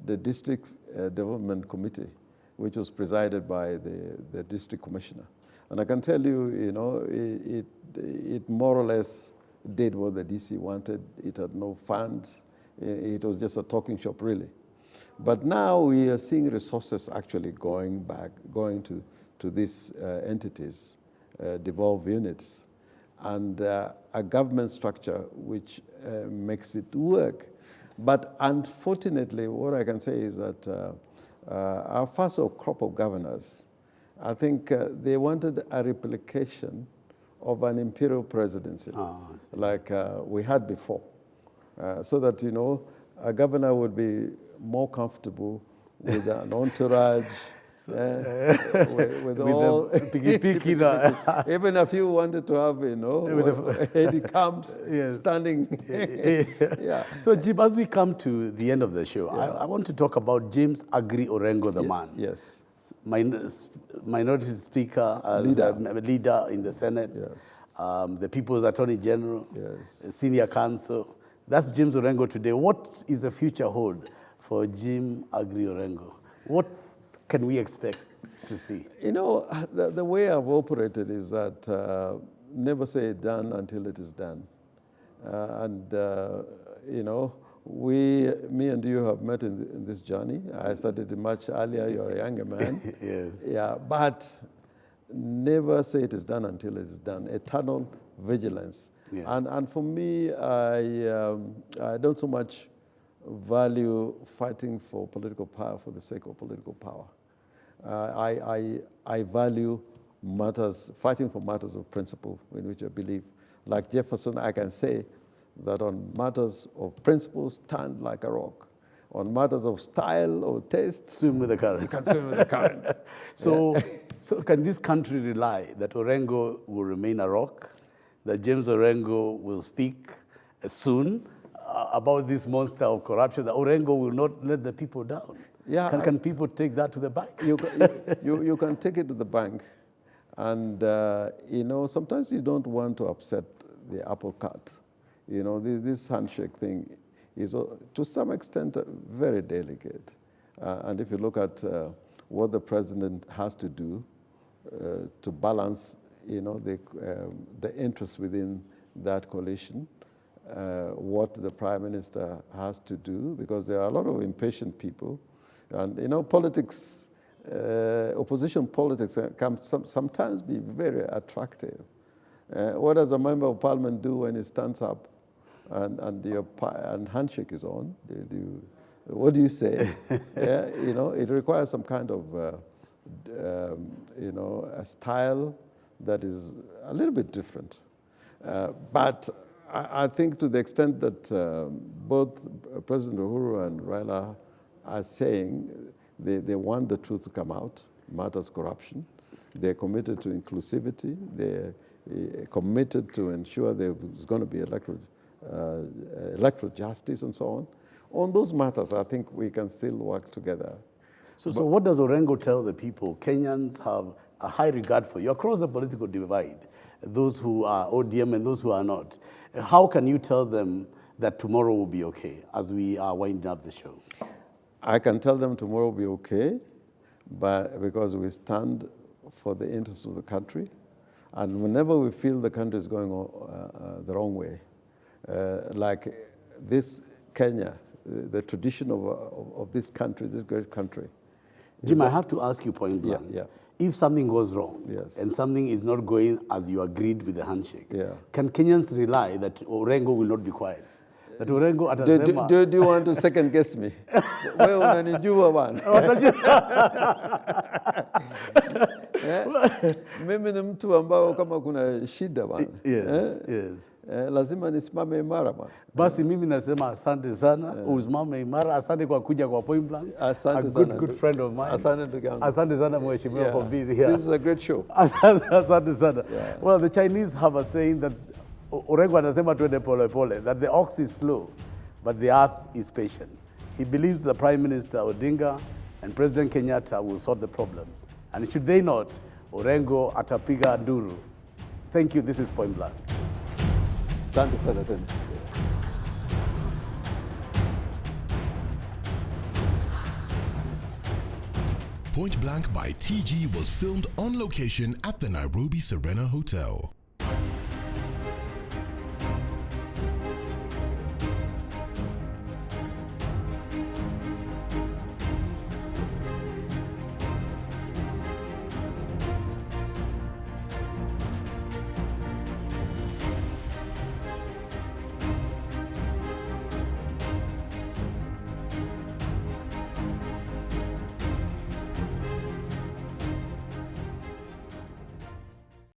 the District Development Committee, which was presided by the district commissioner. And I can tell you, you know, it more or less did what the DC wanted. It had no funds. It was just a talking shop, really. But now we are seeing resources actually going to these entities, devolved units, and a government structure which makes it work. But unfortunately, what I can say is that our first crop of governors, I think they wanted a replication of an imperial presidency, like we had before. So that, you know, a governor would be more comfortable with an entourage, with all piki. Even if you wanted to have, heady camps standing. Yeah. So, Jim, as we come to the end of the show, I want to talk about James Agri Orengo, the man. Yes. Minority Speaker, leader in the Senate, the People's Attorney General, Senior Counsel. That's James Orengo today. What is the future hold for Jim Agri Orengo? What can we expect to see? The way I've operated is that never say done until it is done. Me and you have met in this journey. I started much earlier. You're a younger man. Yes. Yeah, but never say it is done until it is done. Eternal vigilance. Yeah. And for me, I don't so much value fighting for political power for the sake of political power. I value fighting for matters of principle in which I believe. Like Jefferson, I can say that on matters of principle, stand like a rock. On matters of style or taste, swim with the current. You can swim with the current. So can this country rely that Orengo will remain a rock, that James Orengo will speak soon about this monster of corruption, that Orengo will not let the people down? Yeah, can people take that to the bank? You can take it to the bank. And, sometimes you don't want to upset the apple cart. This handshake thing is, to some extent, very delicate. And if you look at what the president has to do to balance, the interests within that coalition, what the prime minister has to do, because there are a lot of impatient people. And, politics, opposition politics can sometimes be very attractive. What does a member of parliament do when he stands up and handshake is on? What do you say? It requires some kind of, a style that is a little bit different. But I think to the extent that both President Uhuru and Raila are saying they want the truth to come out, matters corruption. They're committed to inclusivity. They're committed to ensure there's going to be electoral justice and so on. On those matters, I think we can still work together. So what does Orengo tell the people? Kenyans have a high regard for you across the political divide, those who are ODM and those who are not. How can you tell them that tomorrow will be okay as we are winding up the show? I can tell them tomorrow will be okay, but because we stand for the interests of the country, and whenever we feel the country is going the wrong way, like this Kenya, the tradition of this country, this great country. Jim, I have to ask you point blank. Yeah. If something goes wrong and something is not going as you agreed with the handshake, can Kenyans rely that Orengo will not be quiet? That Orengo atasema... Do you want to second guess me? Wewe unanijua bana. Mimi ni mtu ambao kama kuna shida bana. Yes. Lazima nisimame imara bana. Basi mimi nasema asante sana, usimame imara, asante kwa kuja kwa Point Blank. Asante sana. A good friend of mine. Asante ndugu yangu. Asante sana mheshimiwa for being here. This is a great show. Asante sana. Well, the Chinese have a saying that Orengo anasema tuende pole pole, that the ox is slow, but the earth is patient. He believes the Prime Minister Odinga and President Kenyatta will solve the problem. And should they not, Orengo atapiga nduru. Thank you. This is Point Blank. Asante sana tena. Point Blank by TG was filmed on location at the Nairobi Serena Hotel.